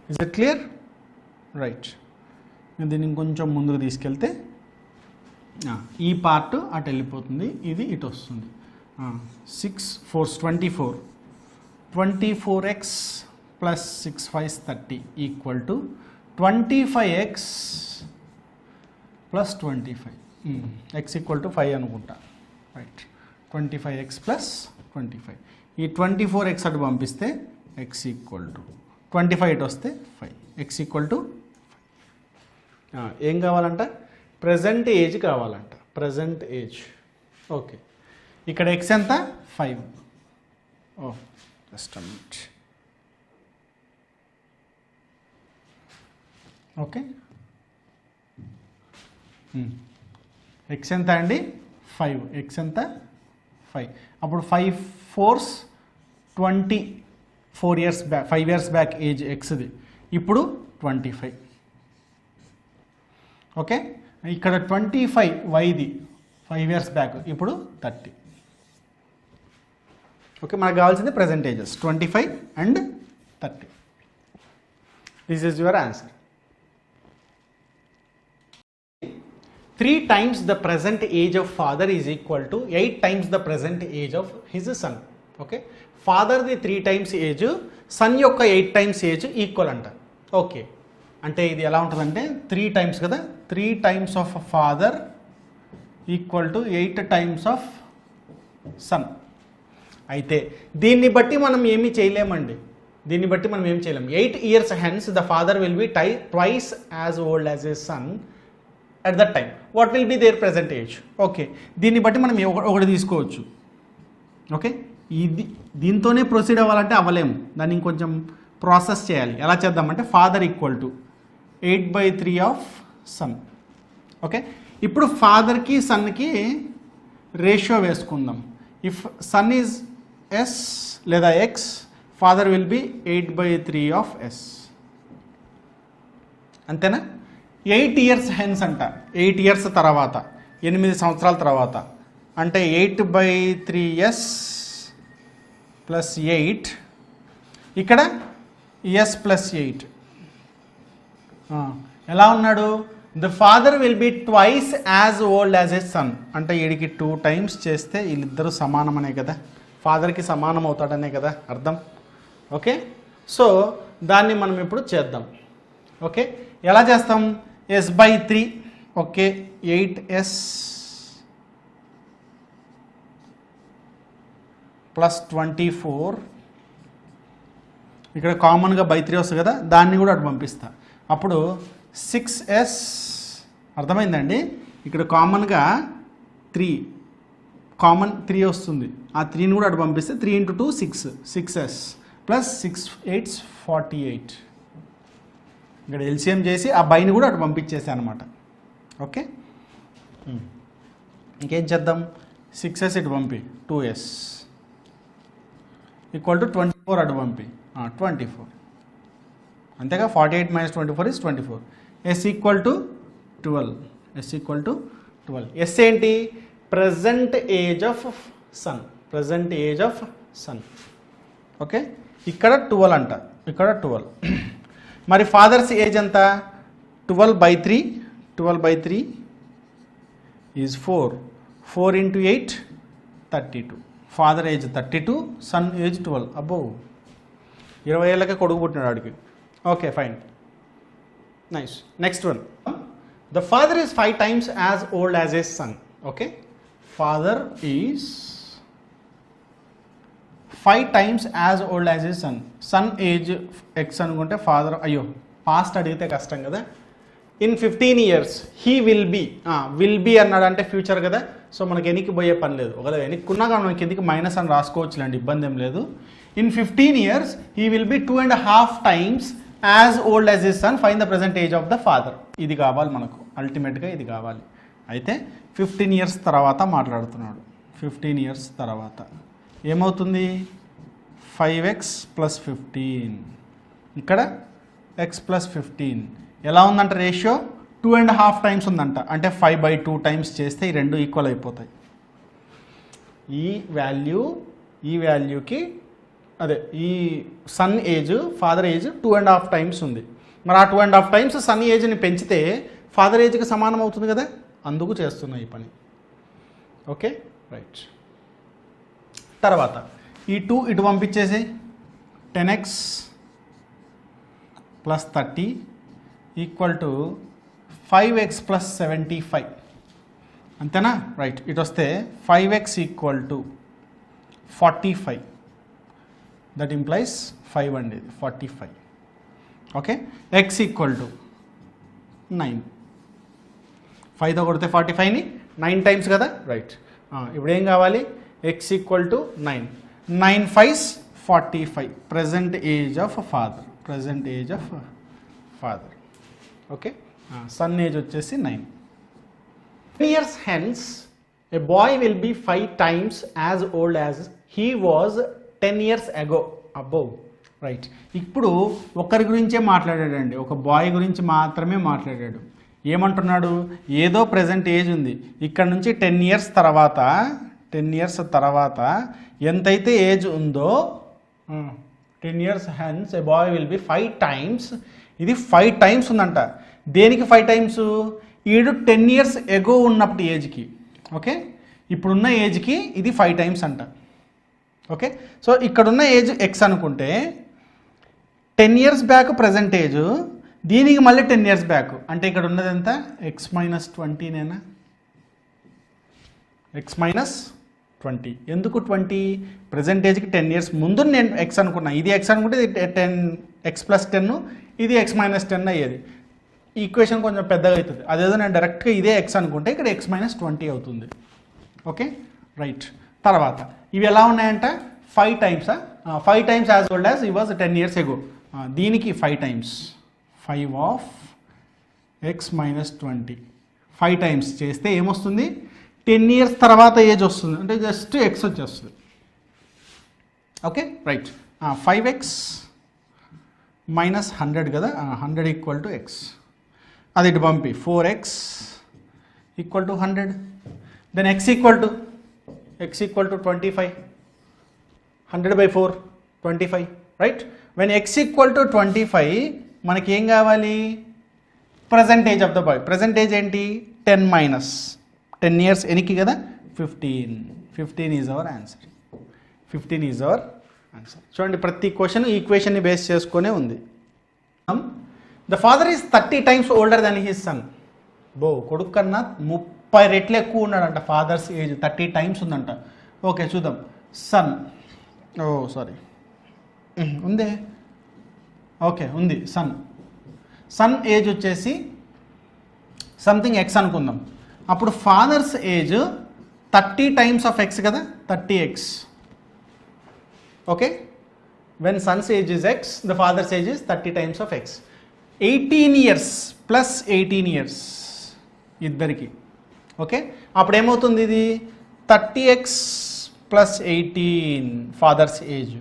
Is it clear? Right, దీన్ని ఇంకొంచెం ముందుకు తీసుకెళ్తే ఈ పార్ట్ అటు వెళ్ళిపోతుంది, ఇది ఇటు వస్తుంది. 6 4s 24, 24x + 6 5s 30 = 25x + 25. x = 5 అనుకుంటా. Right, 25x + 25. ఈ 24x అటు పంపిస్తే x = 25 ఇటు వస్తే 5, x = 5. ఏం కావాలంట? ప్రజెంట్ ఏజ్ కావాలంట, ప్రజెంట్ ఏజ్. ఓకే, ఇక్కడ x ఎంత? 5. Just a minute. Okay, x ఎంత అండి? 5. x ఎంత? 5. అప్పుడు 5 4s 24 years back, 5 years back age xది, ఇప్పుడు 25. ఓకే, ఇక్కడ 25 yది 5 years బ్యాక్, ఇప్పుడు 30. ఓకే, మనకు కావాల్సింది present ages 25 and 30. This is your answer. 3 times the present age of father is equal to 8 times the present age of his son. Okay, ఫాదర్ది 3 times age, son యొక్క 8 times age equal అంట. Okay, అంటే ఇది ఎలా ఉంటుందంటే 3 times కదా, 3 times of father = 8 times of son. అయితే దీన్ని బట్టి మనం ఏమీ చేయలేమండి, దీన్ని బట్టి మనం ఏం చేయలేం. 8 years hence the father will be twice as old as his son at that time. What will be their present age? Okay, దీన్ని బట్టి మనం ఒకటి తీసుకోవచ్చు. ఓకే, ఇది దీంతోనే ప్రొసీడ్ అవ్వాలంటే అవ్వలేము, దాన్ని ఇంకొంచెం ప్రాసెస్ చేయాలి. ఎలా చేద్దామంటే ఫాదర్ = 8/3 ఆఫ్ సన్. ఓకే, ఇప్పుడు ఫాదర్కి సన్కి రేషియో వేసుకుందాం. ఇఫ్ సన్ ఈజ్ ఎస్ లేదా X, father will be 8/3 of S. అంతేనా? 8 years హెన్స్ అంట, 8 years తర్వాత, 8 సంవత్సరాల తర్వాత, అంటే 8/3s + 8, ఇక్కడ s + 8. ఎలా ఉన్నాడు? The father will be twice as old as a son. అంటే వీడికి 2 times చేస్తే వీళ్ళిద్దరూ సమానమనే కదా, ఫాదర్కి సమానం అవుతాడనే కదా అర్థం. ఓకే, సో దాన్ని మనం ఇప్పుడు చేద్దాం. ఓకే, ఎలా చేస్తాం? s/3. ఓకే, 8s ప్లస్ 24, ఇక్కడ కామన్గా బై 3 వస్తుంది కదా, దాన్ని కూడా అటు పంపిస్తా. అప్పుడు 6s, అర్థమైందండి? ఇక్కడ కామన్గా 3, కామన్ 3 వస్తుంది, ఆ 3ని కూడా అటు పంపిస్తే 3 × 2 6, 6s ప్లస్ 6 8 48. ఇక్కడ ఎల్సిఎం చేసి ఆ బైని కూడా అటు పంపించేసా అనమాట. ఓకే, ఇంకేం చేద్దాం? 6s ఇటు పంపి, 2s ఈక్వల్ టు 24 అటు పంపి, 24 అంతేగా. 48 - 24 is 24. s equal to 12. s equal to 12. s ఏంటి? Present age of son, present age of son. Okay, ఇక్కడ 12 అంట, ఇక్కడ 12. మరి ఫాదర్స్ ఏజ్ ఎంత? 12/3, 12/3 ఈజ్ 4, 4 × 8 32. Father age 32, son age 12. అబ్బో, 20 ఏళ్ళకే కొడుకు పుట్టినాడు వాడికి. Okay, fine, nice. Next one, the father is 5 times as old as a son. Okay, father is 5 times as old as a son. Son age X అనుకుంటే father, అయ్యో past అడిగితే కష్టం కదా. In 15 years he will be అన్నాడు అంటే future కదా, so మనకి ఎనికి పోయే పని లేదు. ఒకవేళ ఎనిక్కున్నా కానీ మనకి ఎందుకు మైనస్ అని రాసుకోవచ్చులేండి, ఇబ్బంది ఏం లేదు. In 15 years he will be 2.5 times as old as his son. Find the present age of the father. ఇది కావాలి మనకు, అల్టిమేట్గా ఇది కావాలి. అయితే 15 years తర్వాత మాట్లాడుతున్నాడు. 15 years తర్వాత ఏమవుతుంది? 5x + 15, ఇక్కడ x + 15. ఎలా ఉందంట రేషియో? 2.5 times ఉందంట, అంటే 5/2 times చేస్తే ఈ రెండు ఈక్వల్ అయిపోతాయి. ఈ వాల్యూకి అదే ఈ sun age, father age 2.5 times ఉంది. మరి ఆ 2.5 times సన్ ఏజ్ని పెంచితే ఫాదర్ ఏజ్కి సమానం అవుతుంది కదా, అందుకు చేస్తున్నా ఈ పని. Okay, right. తర్వాత ఈ 2 ఇటు పంపించేసి 10x + 30 ఈక్వల్ టు 5x + 75. అంతేనా? రైట్. ఇటు వస్తే 5x equal to 45. That implies 5 అండి, 45. Okay, x equal to 9. 5తో కొడితే 45ని 9 times కదా, రైట్. ఇప్పుడు ఏం కావాలి? x equal to 9. 9 5s 45. Present age of father, present age of father. Okay, sun age వచ్చేసి 9. 10 years hence a boy will be 5 times as old as he was 10 years ago. అబ్బో, right. ఇప్పుడు ఒక్కరి గురించే మాట్లాడాడండి, ఒక bye గురించి మాత్రమే మాట్లాడాడు. ఏమంటున్నాడు? ఏదో ప్రజెంట్ ఏజ్ ఉంది, ఇక్కడ నుంచి 10 years తర్వాత, 10 years తర్వాత ఎంతైతే ఏజ్ ఉందో 10 years hence a boy will be 5 times. ఇది 5 times ఉందంట. దేనికి 5 times? ఈడు 10 years ఎగో ఉన్నప్పుడు ఏజ్కి. ఓకే, ఇప్పుడున్న ఏజ్కి ఇది 5 times అంట. ఓకే, సో ఇక్కడున్న ఏజ్ ఎక్స్ అనుకుంటే 10 years బ్యాక్ ప్రజెంట్ ఏజ్, దీనికి మళ్ళీ 10 years బ్యాక్, అంటే ఇక్కడ ఉన్నది ఎంత? x - 20 నేనా? x - 20. ఎందుకు 20? ప్రజెంట్ ఏజ్కి 10 years ముందు నేను ఎక్స్ అనుకున్నా, ఇది ఎక్స్ అనుకుంటే ఇది 10, x + 10, ఇది x - 10 అయ్యేది. ఈ ఈక్వేషన్ కొంచెం పెద్దగా అవుతుంది. అదేదో నేను డైరెక్ట్గా ఇదే ఎక్స్ అనుకుంటే ఇక్కడ x - 20 అవుతుంది. Okay, right. తర్వాత ఇవి ఎలా ఉన్నాయంట? 5 times. 5 times as old as ఈ వాజ్ 10 years ఎగో. దీనికి 5 times, 5 of x - 20. 5 times చేస్తే ఏమొస్తుంది? 10 years తర్వాత ఏజ్ వస్తుంది, అంటే జస్ట్ ఎక్స్ వచ్చేస్తుంది. Okay, right. 5x - 100 కదా, 100 ఈక్వల్ టు x. అది ఇటు పంపి 4x equal to 100. Then x equal to 25. 100/4 25, right. When x equal to 25 మనకి ఏం కావాలి? Present age of the boy. Present age ఏంటి? 10 - 10 years ఎనికి కదా, 15. 15 is our answer. 15 is our answer. చూడండి, ప్రతి క్వశ్చన్ ఈ ఈక్వేషన్ని బేస్ చేసుకునే ఉంది. The father is 30 times older than his son. కొడుకు కన్నా 30 రెట్లు ఎక్కువ ఉన్నాడంట. ఫాదర్స్ ఏజ్ 30 times ఉందంట. ఓకే, చూద్దాం. సన్ ఓ సారీ ఉందే, ఓకే ఉంది. సన్ ఏజ్ వచ్చేసి సంథింగ్ ఎక్స్ అనుకుందాం. అప్పుడు father's age 30 times of X కదా, 30x. Okay, when son's age is X, the father's age is 30 times of X. 18 years plus 18 years ఇద్దరికి. ఓకే, అప్పుడు ఏమవుతుంది, ఇది 30x plus 18 father's age,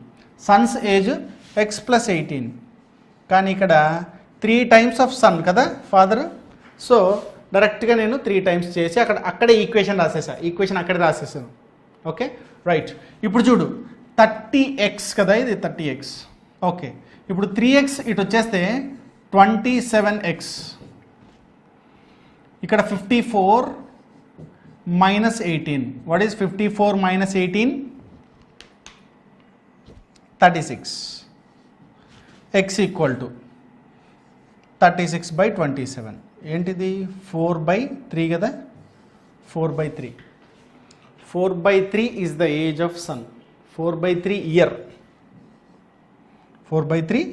son's age X plus 18. కానీ ఇక్కడ 3 times of son కదా father, so డైరెక్ట్గా నేను 3 times చేసి అక్కడే ఈక్వేషన్ రాసేసాను, ఈక్వేషన్ అక్కడే రాసేసాను. Okay right. ఇప్పుడు చూడు 30x కదా, ఇది 30x. ఓకే, ఇప్పుడు 3x ఇటు వచ్చేస్తే 27x, ఇక్కడ 54 minus 18. What is 54 minus 18? 36. x equal to 36/27. ఏంటిది 4/3 కదా, 4/3. 4/3 is the age of son. 4/3 year, 4/3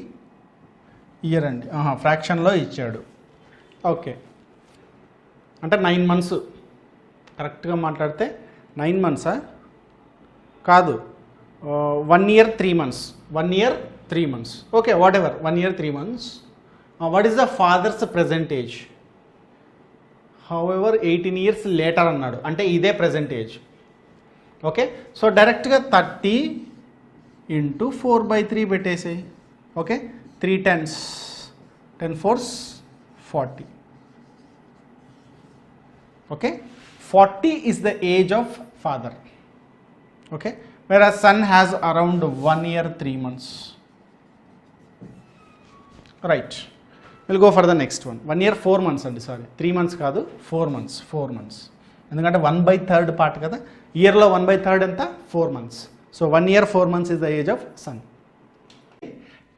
year అండి. ఫ్రాక్షన్లో ఇచ్చాడు. ఓకే, అంటే 9 మంత్స్. కరెక్ట్గా మాట్లాడితే 9 మంత్సా కాదు, 1 year 3 months. 1 year 3 months. Okay, whatever, 1 year 3 months. What is the father's present age? However 18 years later అన్నాడు, అంటే ఇదే ప్రెజెంట్ ఏజ్. ఓకే, సో డైరెక్ట్గా 30 ఇంటూ 4/3 పెట్టేసాయి. Okay, 3 10s, 10 4s 40. Okay, 40 is the age of father. Okay, whereas son has around 1 year 3 months. Right, we'll go for the next one. 1 year 4 months అండి, sorry 3 months కాదు, 4 months. 4 months ఎందుకంటే 1/3 part కదా, ఇయర్లో 1/3 ఎంత, 4 months. So 1 year 4 months is the age of son.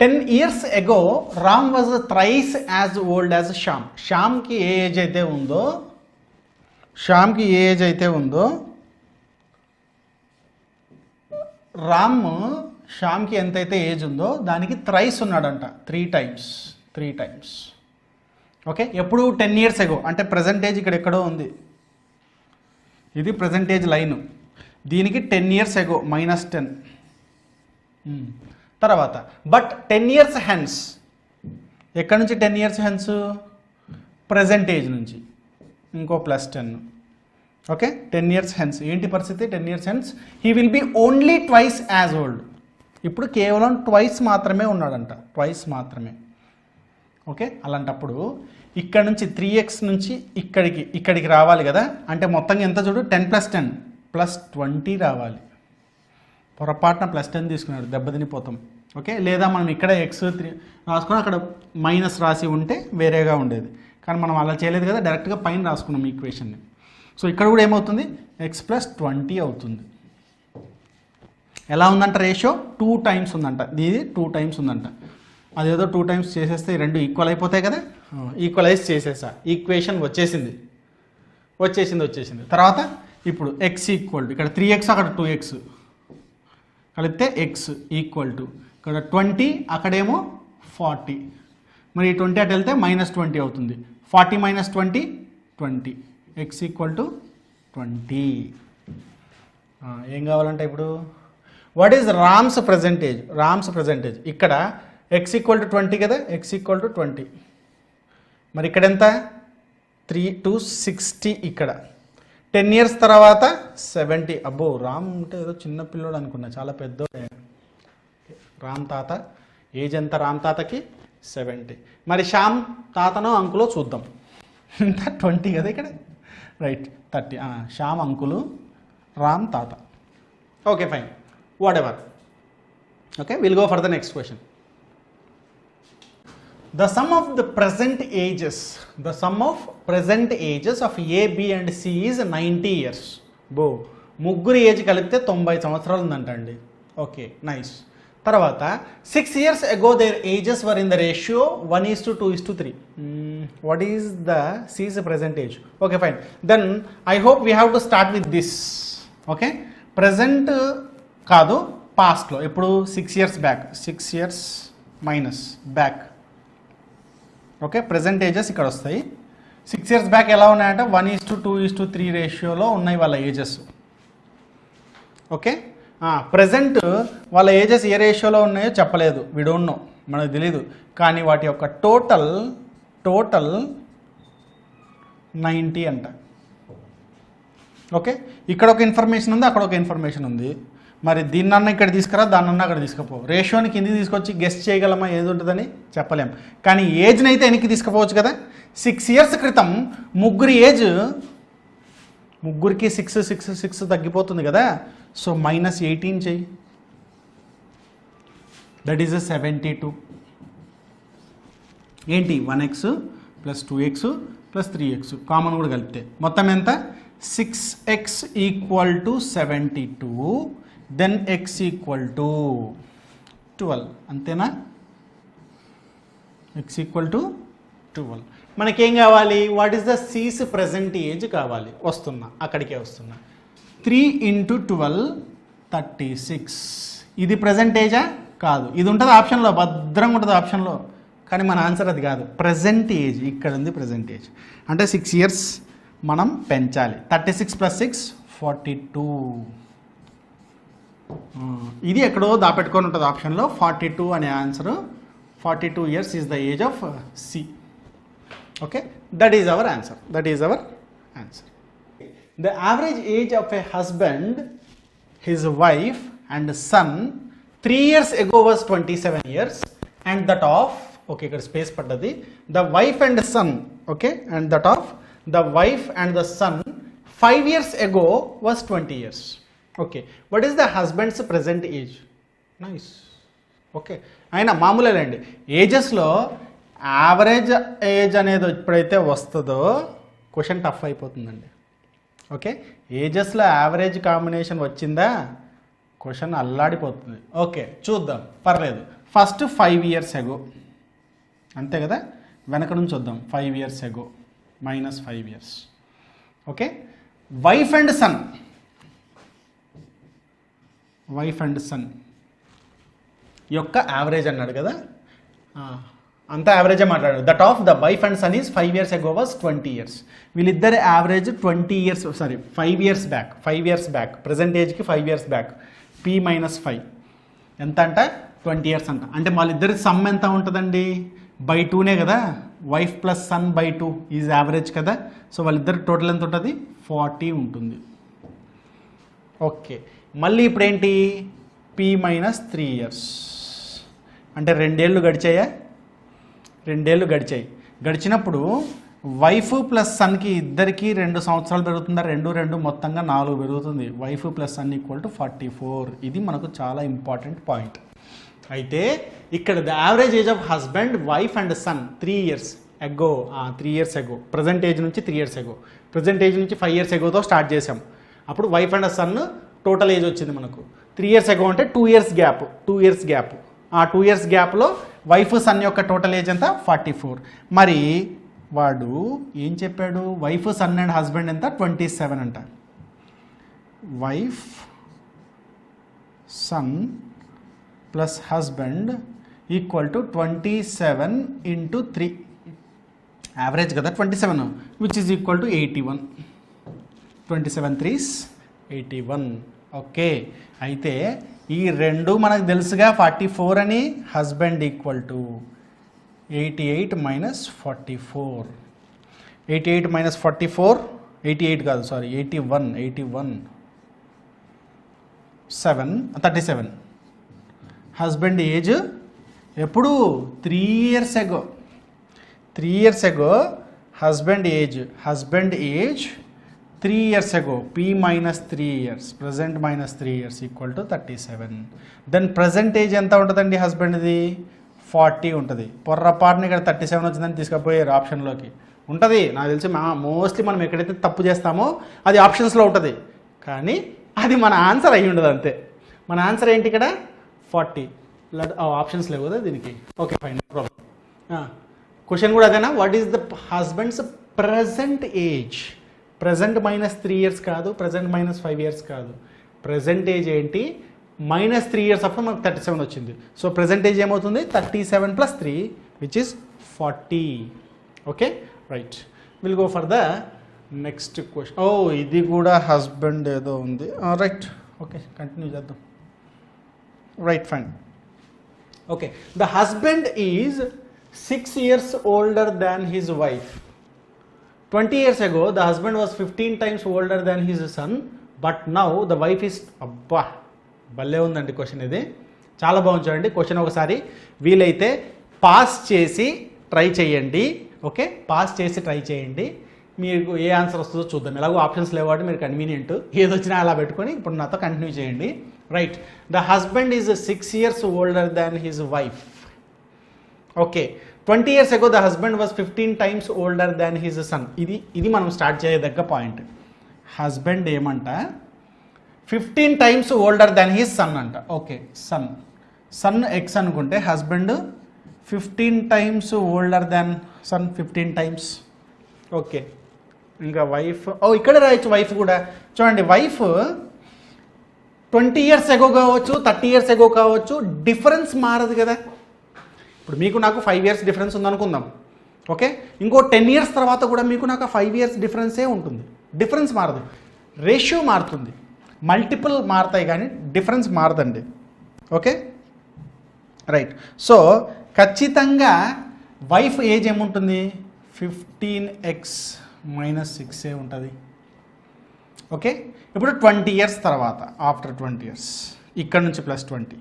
10 years ago Ram was thrice as old as Shyam. శ్యామ్కి A age అయితే ఉందో, శ్యామ్కి ఏ age అయితే ఉందో, రామ్ శ్యామ్కి ఎంతైతే ఏజ్ ఉందో దానికి థ్రైస్ ఉన్నాడంట, 3 times. 3 times. ఓకే, ఎప్పుడు 10 years ago అంటే ప్రజెంటేజ్ ఇక్కడ ఎక్కడో ఉంది, ఇది ప్రజెంటేజ్ లైను, దీనికి 10 years ago -10. తర్వాత బట్ 10 years hence, ఎక్కడి నుంచి 10 years hence? ప్రజెంటేజ్ నుంచి ఇంకో +10. ఓకే, 10 years hence ఏంటి పరిస్థితి? 10 years hence he will be only twice as old. ఇప్పుడు కేవలం ట్వైస్ మాత్రమే ఉన్నాడంట, ట్వైస్ మాత్రమే. ఓకే, అలాంటప్పుడు ఇక్కడ నుంచి 3x నుంచి ఇక్కడికి రావాలి కదా, అంటే మొత్తంగా ఎంత చూడు, 10 + 10 +20 రావాలి. పొరపాటున +10 తీసుకున్నాడు, దెబ్బతినిపోతాం. ఓకే, లేదా మనం ఇక్కడ x3 రాసుకుని అక్కడ మైనస్ రాసి ఉంటే వేరేగా ఉండేది, కానీ మనం అలా చేయలేదు కదా, డైరెక్ట్గా పైన రాసుకున్నాం ఈక్వేషన్ని. సో ఇక్కడ కూడా ఏమవుతుంది, x + 20 అవుతుంది. ఎలా ఉందంట రేషియో? 2 times ఉందంట, ఇది 2 times ఉందంట. అదేదో 2 times చేసేస్తే ఈ రెండు ఈక్వల్ అయిపోతాయి కదా, ఈక్వలైజ్ చేసేసా, ఈక్వేషన్ వచ్చేసింది. తర్వాత ఇప్పుడు x ఈక్వల్ టు, ఇక్కడ 3x అక్కడ 2x కలిపితే x ఈక్వల్ టు, ఇక్కడ 20 అక్కడేమో 40, మరి 20 అటు వెళ్తే -20 అవుతుంది. 40 - 20 20, x ఈక్వల్ టు 20. ఏం కావాలంటే ఇప్పుడు what is Rams percentage? Rams percentage ఇక్కడ x ఈక్వల్ టు 20 కదా, x ఈక్వల్ టు 20. మరి ఇక్కడ ఎంత? 3 to 60. ఇక్కడ 10 years తర్వాత 70. అబ్బో, రామ్ అంటే ఏదో చిన్న పిల్లోడు అనుకున్నా, చాలా పెద్ద. రామ్ తాత ఏజ్ ఎంత? రామ్ తాతకి 70. మరి శ్యామ్ తాతనో అంకులో చూద్దాం. ఎంత? 20 కదా ఇక్కడ, రైట్ 30. శ్యామ్ అంకులు, రామ్ తాత. Okay fine, what ever. Okay, will go for the next question. The sum of present ages of A, B and C is 90 years. ముగ్గురు ఏజ్ కలిపితే 90 సంవత్సరాలు ఉందంట అండి. Okay, nice. తర్వాత 6 years ago their ages were in the ratio 1:2:3. What is the C's present age? Okay fine, then I hope we have to start with this. Okay, present కాదు, పాస్ట్లో ఇప్పుడు 6 years back, 6 years minus back. Okay, present ages ఇక్కడ వస్తాయి. 6 years back ఎలా ఉన్నాయంటే 1:2:3 రేషియోలో ఉన్నాయి వాళ్ళ ఏజెస్. ఓకే, ప్రజెంట్ వాళ్ళ ఏజెస్ ఏ రేషియోలో ఉన్నాయో చెప్పలేదు, వి డోంట్ నో, మనకు తెలీదు. కానీ వాటి యొక్క టోటల్ 90 అంట. ఓకే, ఇక్కడ ఒక ఇన్ఫర్మేషన్ ఉంది, అక్కడ ఒక ఇన్ఫర్మేషన్ ఉంది. మరి దీన్నన్నా ఇక్కడ తీసుకురా, దాన్నన్నా అక్కడ తీసుకుపో. రేషియోని కిందికి తీసుకొచ్చి గెస్ట్ చేయగలమా ఏది ఉంటుందని చెప్పలేం. కానీ ఏజ్ని అయితే వెనక్కి తీసుకుపోవచ్చు కదా. 6 years క్రితం ముగ్గురి ఏజ్, ముగ్గురికి 6 తగ్గిపోతుంది కదా. సో -18 చెయ్యి, దట్ ఈజ్ 72. ఏంటి 1x + 2x + 3x కామన్ కూడా కలిపితే మొత్తం ఎంత? 6x = 72, then x = 12. అంతేనా? x = 12. మనకేం కావాలి? What is the Cs present age కావాలి. వస్తున్నా, అక్కడికే వస్తున్నా. 3 × 12 36. ఇది ప్రెజెంట్ ఏజా? కాదు. ఇది ఉంటుంది ఆప్షన్లో, భద్రంగా ఉంటుంది ఆప్షన్లో. కానీ మన ఆన్సర్ అది కాదు. ప్రజెంట్ ఏజ్ ఇక్కడ ఉంది. ప్రజెంట్ ఏజ్ అంటే 6 years మనం పెంచాలి. 36 + 6 42. ఇది ఎక్కడో దాపెట్టుకొని ఉంటుంది ఆప్షన్లో. 42 అనే answer. 42 years is the age of C. Okay, that is our answer. That is our answer. The average age of a husband, his wife and son 3 years ago was 27 years and that of, okay ఇక్కడ space పడ్డది, the wife and son. Okay, and that of the wife and the son 5 years ago was 20 years. Okay, what is the husband's present age? Nice. Okay, అయినా మామూలేనండి, ఏజెస్లో average age అనేది ఎప్పుడైతే వస్తుందో question tough అయిపోతుందండి. Okay, ఏజెస్లో average combination వచ్చిందా question అల్లాడిపోతుంది. Okay, చూద్దాం, పర్లేదు. First 5 years ago, అంతే కదా, వెనక నుంచి వద్దాం. 5 years ago -5 years. Okay, wife and son, wife and son యొక్క యావరేజ్ అన్నాడు కదా, అంతా యావరేజే మాట్లాడాడు. That of the wife and son is 5 years ago was 20 years. వీళ్ళిద్దరి యావరేజ్ 20 years, sorry 5 years back. 5 years back, present ఏజ్కి 5 years బ్యాక్. p - 5 ఎంత అంట? 20 years అంట. అంటే వాళ్ళిద్దరి సమ్ ఎంత ఉంటుందండి? బై 2నే కదా. Wife plus son by 2 is average కదా. సో వాళ్ళిద్దరి టోటల్ ఎంత ఉంటుంది? 40 ఉంటుంది. ఓకే, మళ్ళీ ఇప్పుడు ఏంటి? p - 3 years అంటే 2 ఏళ్ళు గడిచాయా? 2 ఏళ్ళు గడిచాయి. గడిచినప్పుడు వైఫ్ ప్లస్ సన్కి ఇద్దరికి 2 సంవత్సరాలు పెరుగుతుందా? 2 మొత్తంగా 4 పెరుగుతుంది. Wife plus son = 44. ఇది మనకు చాలా ఇంపార్టెంట్ పాయింట్. అయితే ఇక్కడ the average age of husband, wife and son 3 years ago, 3 years ago, present age నుంచి 3 years ago, ప్రజెంట్ ఏజ్ నుంచి 5 years agoతో స్టార్ట్ చేసాం. అప్పుడు wife and son total age వచ్చింది మనకు. 3 years ago అంటే 2 years గ్యాప్. 2 years gap. ఆ 2 years గ్యాప్లో wife sun యొక్క టోటల్ ఏజ్ ఎంత? 44. మరి వాడు ఏం చెప్పాడు? వైఫ్ సన్ అండ్ హస్బెండ్ ఎంత? 27 అంట. Wife son plus husband = 27 × 3. Average కదా 27, which is equal to 81. 27 3s 81. Okay, అయితే ఈ రెండు మనకు తెలుసుగా 44 అని. హస్బెండ్ = 88 - 44. 88 - 44, 88 కాదు, సారీ 81 7 37. హస్బెండ్ ఏజ్ ఎప్పుడు? 3 years ago. 3 years ago husband age 3 years ago. p - 3 years, present -3 years = 37. Then present age ఎంత ఉంటుందండి హస్బెండ్ది? 40 ఉంటుంది. పొర్రపాటుని ఇక్కడ 37 వచ్చిందని తీసుకుపోయారు ఆప్షన్లోకి. ఉంటుంది, నాకు తెలిసి మోస్ట్లీ మనం ఎక్కడైతే తప్పు చేస్తామో అది ఆప్షన్స్లో ఉంటుంది. కానీ అది మన ఆన్సర్ అయ్యి ఉండదు అంతే. మన ఆన్సర్ ఏంటి ఇక్కడ? 40. ఆప్షన్స్ లేవు కదా దీనికి. Okay, fine, no problem. Question కూడా అదేనా? What is the husband's present age? Present -3 years కాదు, ప్రజెంట్ -5 years కాదు. ప్రజెంట్ ఏజ్ ఏంటి? -3 ఇయర్స్ అప్పుడు మనకు 37 వచ్చింది. సో ప్రెజెంటేజ్ ఏమవుతుంది 37 + 3 which is 40. Okay right, will go for the next question. Oh ఇది కూడా హస్బెండ్ ఏదో ఉంది. రైట్ ఓకే కంటిన్యూ చేద్దాం. Right fine. Okay, the husband is 6 years older than his wife. 20 years ago the husband was 15 times older than his son, but now the wife is అబ్బా భలే ఉందండి question. ఇది చాలా బాగుంది చూడండి. క్వశ్చన్ ఒకసారి వీలైతే పాస్ చేసి ట్రై చేయండి. ఓకే, పాస్ చేసి ట్రై చేయండి, మీకు ఏ ఆన్సర్ వస్తుందో చూద్దాం. ఎలాగో ఆప్షన్స్ లేవు కాబట్టి మీరు కన్వీనియంట్ ఏది వచ్చినా అలా పెట్టుకొని ఇప్పుడు నాతో కంటిన్యూ చేయండి. Right, the husband is 6 years older than his wife. Okay, 20 years ago the husband was 15 times older than his son. ఇది మనం స్టార్ట్ చేయదగ్గ పాయింట్. హస్బెండ్ ఏమంట 15 times older than his son అంట. ఓకే, సన్ ఎక్స్ అనుకుంటే husband 15 times older than son 15 times. Okay, ఇంకా wife ఇక్కడ రాయొచ్చు. Wife కూడా చూడండి, వైఫ్ 20 years ago కావచ్చు, 30 years ago కావచ్చు, డిఫరెన్స్ మారదు కదా. ఇప్పుడు మీకు నాకు 5 years డిఫరెన్స్ ఉందనుకుందాం. ఓకే, ఇంకో 10 years తర్వాత కూడా మీకు నాకు 5 years డిఫరెన్సే ఉంటుంది. డిఫరెన్స్ మారదు, రేషియో మారుతుంది. మల్టిపుల్ మారుతాయి కానీ డిఫరెన్స్ మారదండి. ఓకే రైట్, సో ఖచ్చితంగా వైఫ్ ఏజ్ ఏముంటుంది 15x - 6 ఉంటుంది. ఓకే, ఇప్పుడు 20 years తర్వాత ఆఫ్టర్ 20 years ఇక్కడ నుంచి +20.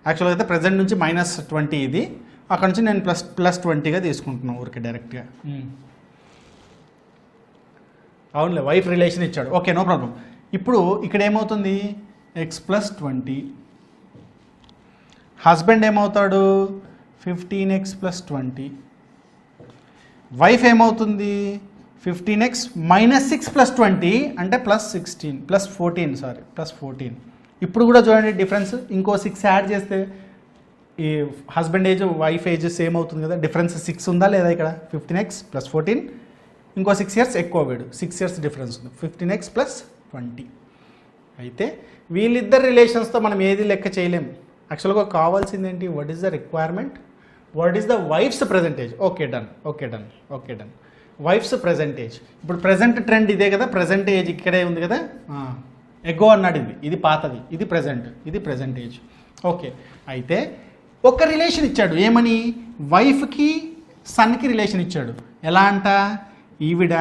యాక్చువల్గా అయితే ప్రజెంట్ నుంచి -20 ఇది, అక్కడ నుంచి నేను +20గా తీసుకుంటున్నాను ఊరికి డైరెక్ట్గా. అవునులే, వైఫ్ రిలేషన్ ఇచ్చాడు. Okay no problem. ఇప్పుడు ఇక్కడ ఏమవుతుంది x + 20, హస్బెండ్ ఏమవుతాడు 15x + 20, వైఫ్ ఏమవుతుంది 15x - 6 + 20 అంటే +16 +14. ఇప్పుడు కూడా చూడండి డిఫరెన్స్, ఇంకో 6 యాడ్ చేస్తే ఈ husband age wife age same అవుతుంది కదా. డిఫరెన్స్ 6 ఉందా లేదా ఇక్కడ? 15x + 14, ఇంకో 6 years ఎక్కువ వీడు, 6 years డిఫరెన్స్ ఉంది. 15x + 20. అయితే వీళ్ళిద్దరు రిలేషన్స్తో మనం ఏది లెక్క చేయలేం. యాక్చువల్గా కావాల్సింది ఏంటి, what is the requirement, what is the wife's present age. Okay done. Wife's present age. ఇప్పుడు ప్రెజెంట్ ట్రెండ్ ఇదే కదా, ప్రెజెంట్ ఏజ్ ఇక్కడే ఉంది కదా. ఎగో అన్నాడు, ఇది పాతది, ఇది ప్రెజెంట్ ఏజ్. ఓకే, అయితే ఒక రిలేషన్ ఇచ్చాడు. ఏమని, వైఫ్కి సన్కి రిలేషన్ ఇచ్చాడు. ఎలా అంట, ఈవిడ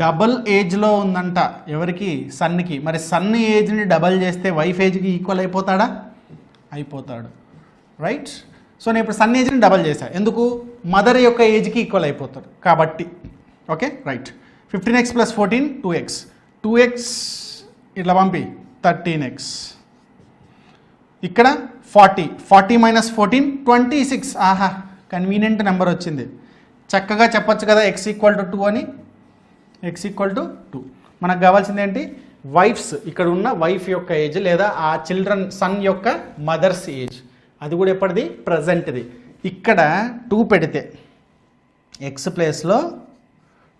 డబల్ ఏజ్లో ఉందంట. ఎవరికి? సన్కి. మరి సన్ ఏజ్ని డబల్ చేస్తే వైఫ్ ఏజ్కి ఈక్వల్ అయిపోతాడు. రైట్, సో నేను ఇప్పుడు సన్ ఏజ్ని డబల్ చేశాను. ఎందుకు? మదర్ యొక్క ఏజ్కి ఈక్వల్ అయిపోతాడు కాబట్టి. ఓకే రైట్, 15x + 14 2x ఇట్లా పంపి 13x. ఇక్కడ 40 - 14 26. ఆహా, కన్వీనియంట్ నెంబర్ వచ్చింది. చక్కగా చెప్పొచ్చు కదా x = 2 అని. x = 2. మనకు కావాల్సింది ఏంటి, వైఫ్స్, ఇక్కడ ఉన్న వైఫ్ యొక్క ఏజ్ లేదా ఆ చిల్డ్రన్ సన్ యొక్క మదర్స్ ఏజ్. అది కూడా ఎప్పటిది? ప్రజెంట్ది. ఇక్కడ 2 పెడితే x ప్లేస్లో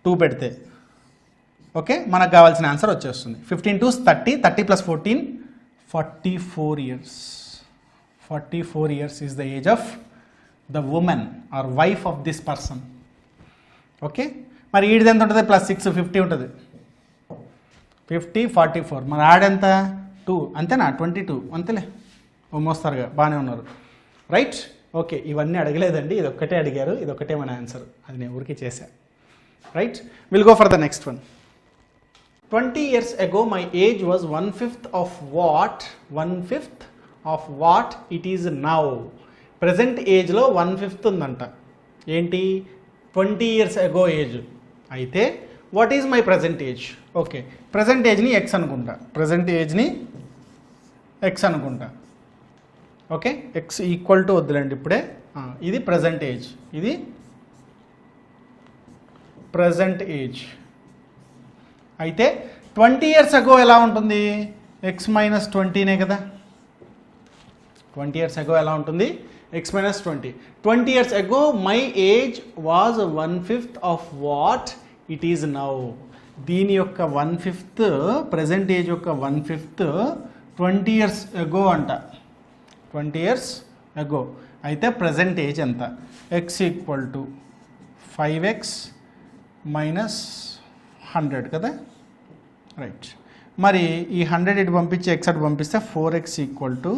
2 పెడితే ఓకే మనకు కావాల్సిన ఆన్సర్ వచ్చేస్తుంది. 15 2s 30, 30 + 14 44 years. 44 years is the age of the woman or wife of this person. Okay, మరి ఈడిది ఎంత ఉంటుంది? +6 50 ఉంటుంది. 50 44, మరి ఆడెంత 2 అంతేనా? 22 అంతేలే, మోస్తారుగా బాగానే ఉన్నారు. రైట్, ఓకే, ఇవన్నీ అడగలేదండి, ఇది ఒక్కటే అడిగారు, ఇది ఒక్కటే మన ఆన్సర్, అది నేను ఊరికి చేశాను. Right, will go for the next one. 20 years ago my age was 1/5 of what it is now. Present ఏజ్లో 1/5 ఉందంట. ఏంటి? 20 years ago ఏజ్. అయితే what is my present age? Okay, present ఏజ్ని ఎక్స్ అనుకుంటా. ఓకే, ఎక్స్ ఈక్వల్ టు వద్దులేండి ఇప్పుడే. ఇది ప్రజెంట్ ఏజ్, ఇది ప్రజెంట్ ఏజ్. అయితే 20 years ago ఎలా ఉంటుంది? x - 20నే కదా. 20 years ago ఎలా ఉంటుంది? x - 20. 20 years ago my age was 1/5 of what it is now. దీని యొక్క 1/5 ప్రజెంట్ ఏజ్ యొక్క 1/5 20 years ago అంట, 20 years ago. అయితే ప్రజెంట్ ఏజ్ ఎంత? x equal to 5x minus 100 కదా, రైట్. మరి ఈ 100 ఇటు పంపించి x అటు పంపిస్తే 4x equal to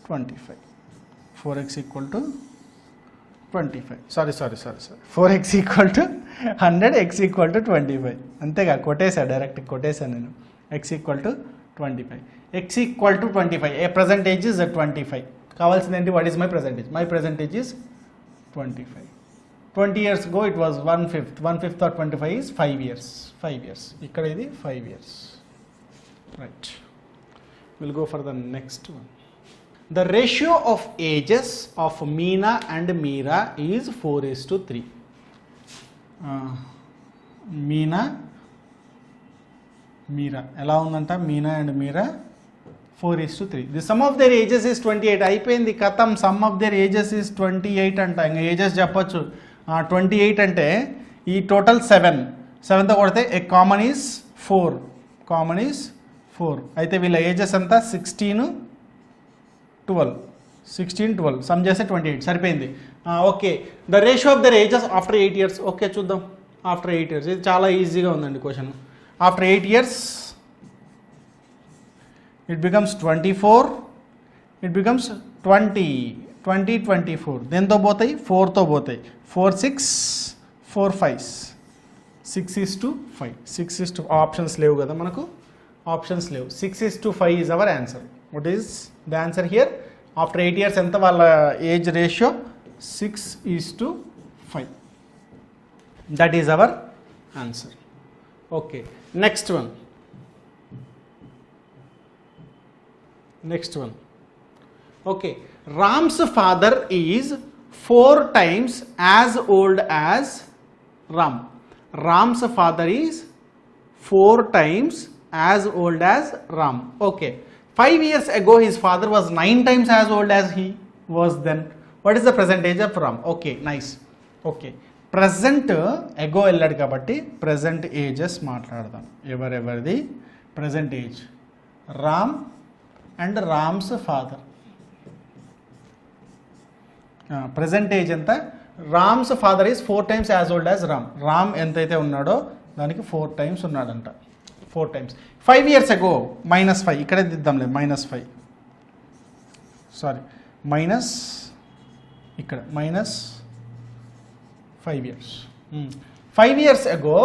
25. 4x equal to 25, sorry 4x equal to 100, x equal to 25. అంతేగా, కొట్టేసా, డైరెక్ట్ కొట్టేసాను నేను. x equal to 25, x equal to 25. A percentage is 25. కావాల్సింది ఏంటి? What is my percentage? My percentage is 25. 20 years ago it was 1/5. 1/5 of 25 is 5 years. 5 years. ఇక్కడ ఇది 5 years. Right. We'll go for the next one. The ratio of ages of Meena and Meera is 4:3. Meera ఎలా ఉందంట? Meena and Meera 4:3. The sum of their ages is 28. అయిపోయింది, కథం. Some of their ages is 28 అంట. ఇంకా ages చెప్పొచ్చు. 28 అంటే ఈ total 7తో కొడితే a common is 4. Common is 4. అయితే వీళ్ళ ఏజెస్ అంతా 16, 12 సమ్ చేస్తే 28. సరిపోయింది. Okay, the ratio of their ages after 8 years. Okay, చూద్దాం. ఆఫ్టర్ 8 years ఇది చాలా ఈజీగా ఉందండి question. After 8 years it becomes 24, it becomes 20, 24. దేంతో పోతాయి? 4తో పోతాయి. 4 6 4 5 6:5. 6:5 ఆప్షన్స్ లేవు కదా మనకు, ఆప్షన్స్ లేవు. 6:5 is our answer. What is the answer here? After 8 years ఎంత వాళ్ళ age ratio? 6:5. That is our answer. Okay, next one. Okay, Ram's father is 4 times as old as Ram. Ram's father is 4 times as old as Ram. Okay, 5 years ago his father was 9 times as old as he was then. What is the present age of Ram? Okay, nice. Okay, present ago వెళ్ళాడు కాబట్టి present ages మాట్లాడదాం. ఎవరిది present age? Ram and Ram's father. Present age ఎంత? Ram's father is 4 times as old as Ram. Ram ఎంతైతే ఉన్నాడో దానికి 4 times ఉన్నాడంట. 4 times. 5 years ago -5. ఇక్కడే దిద్దాంలే, -5. సారీ, మైనస్ ఇక్కడ -5 years. 5 years ago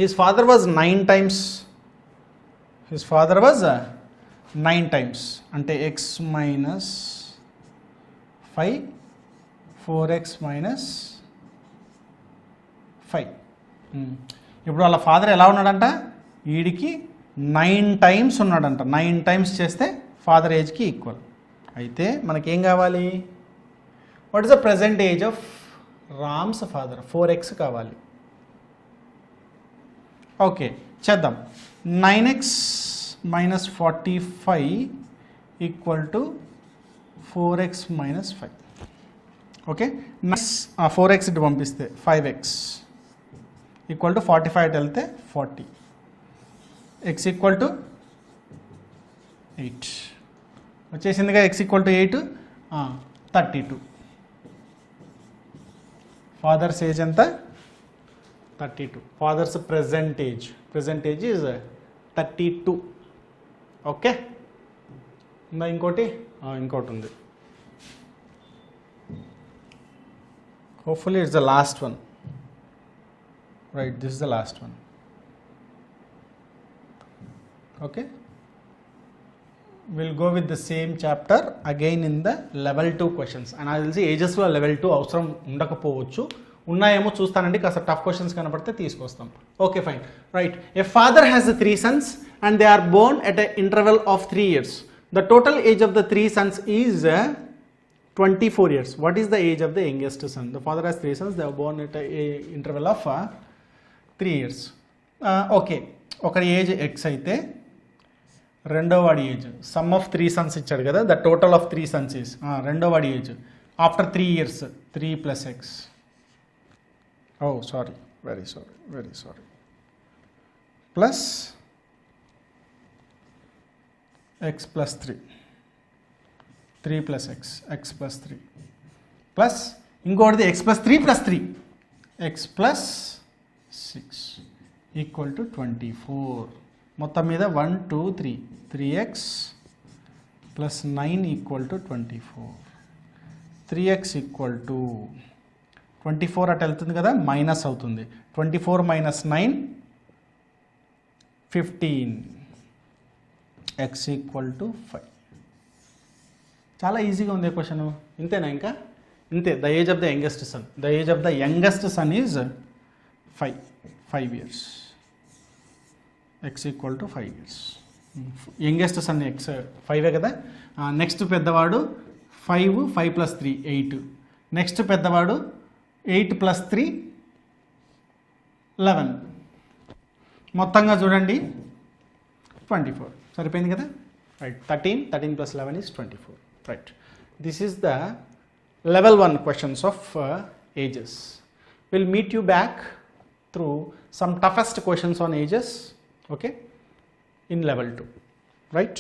his father was 9 times. His father was 9 times అంటే x minus 5, 4x minus 5. ఇప్పుడు వాళ్ళ ఫాదర్ ఎలా ఉన్నాడంట? వీడికి 9 times ఉన్నాడంట. 9 times చేస్తే ఫాదర్ ఏజ్కి ఈక్వల్. అయితే మనకేం కావాలి? What is the present age of Rams father? 4x కావాలి. ఓకే, చేద్దాం. 9x minus 45 equal to 4x minus 5. Okay, 4x ఇటు పంపిస్తే 5x ఈక్వల్ టు 45 ఇటు వెళ్తే 40. x ఈక్వల్ టు 8 వచ్చేసిందిగా. x equal to 8, 32. Father's age ఎంత? 32. Father's present age is 32. Okay, ఇంకా ఇంకోటి ఉంది. Hopefully it's the last one. Right, this is the last one. Okay, will go with the same chapter again in the level 2 questions. అండ్ నాకు తెలిసి ఏజెస్లో level 2 అవసరం ఉండకపోవచ్చు, ఉన్నాయేమో చూస్తానండి. కాస్త టఫ్ క్వశ్చన్స్ కనపడితే తీసుకొస్తాం. Okay, fine. Right, A father has 3 sons and they are born at an interval of 3 years. The total age of the 3 sons is 24 years. What is the age of the youngest son? The father has 3 sons, they are born at an interval of 3 years. Okay, ఒకరి age x అయితే రెండో వాడి age, some of 3 sons ఇచ్చాడు కదా, the total of 3 sons is రెండో వాడి age after 3 years 3 + x. Oh, sorry, very sorry. Plus x plus 3, 3 plus x plus 3 plus ఇంకోటిది x plus 3 plus 3, x plus 6 equal to 24. మొత్తం మీద 1 2 3 3x plus 9 equal to 24. 3x equal to 24 అటు వెళ్తుంది కదా, minus అవుతుంది. 24 minus 9 15. x equal to 5. చాలా ఈజీగా ఉంది question. ఇంతేనా? ఇంకా ఇంతే. The age of the youngest son, the age of the youngest son is 5 years. x equal to 5 years. Youngest son x 5 కదా. నెక్స్ట్ పెద్దవాడు 5 plus 3 8. నెక్స్ట్ పెద్దవాడు 8 plus 3 11. మొత్తంగా చూడండి 24. సరిపోయింది కదా, right. 13 plus 11 is 24, right. This is the level 1 questions of ages. We'll meet you back through some toughest questions on ages, okay, in level 2, right.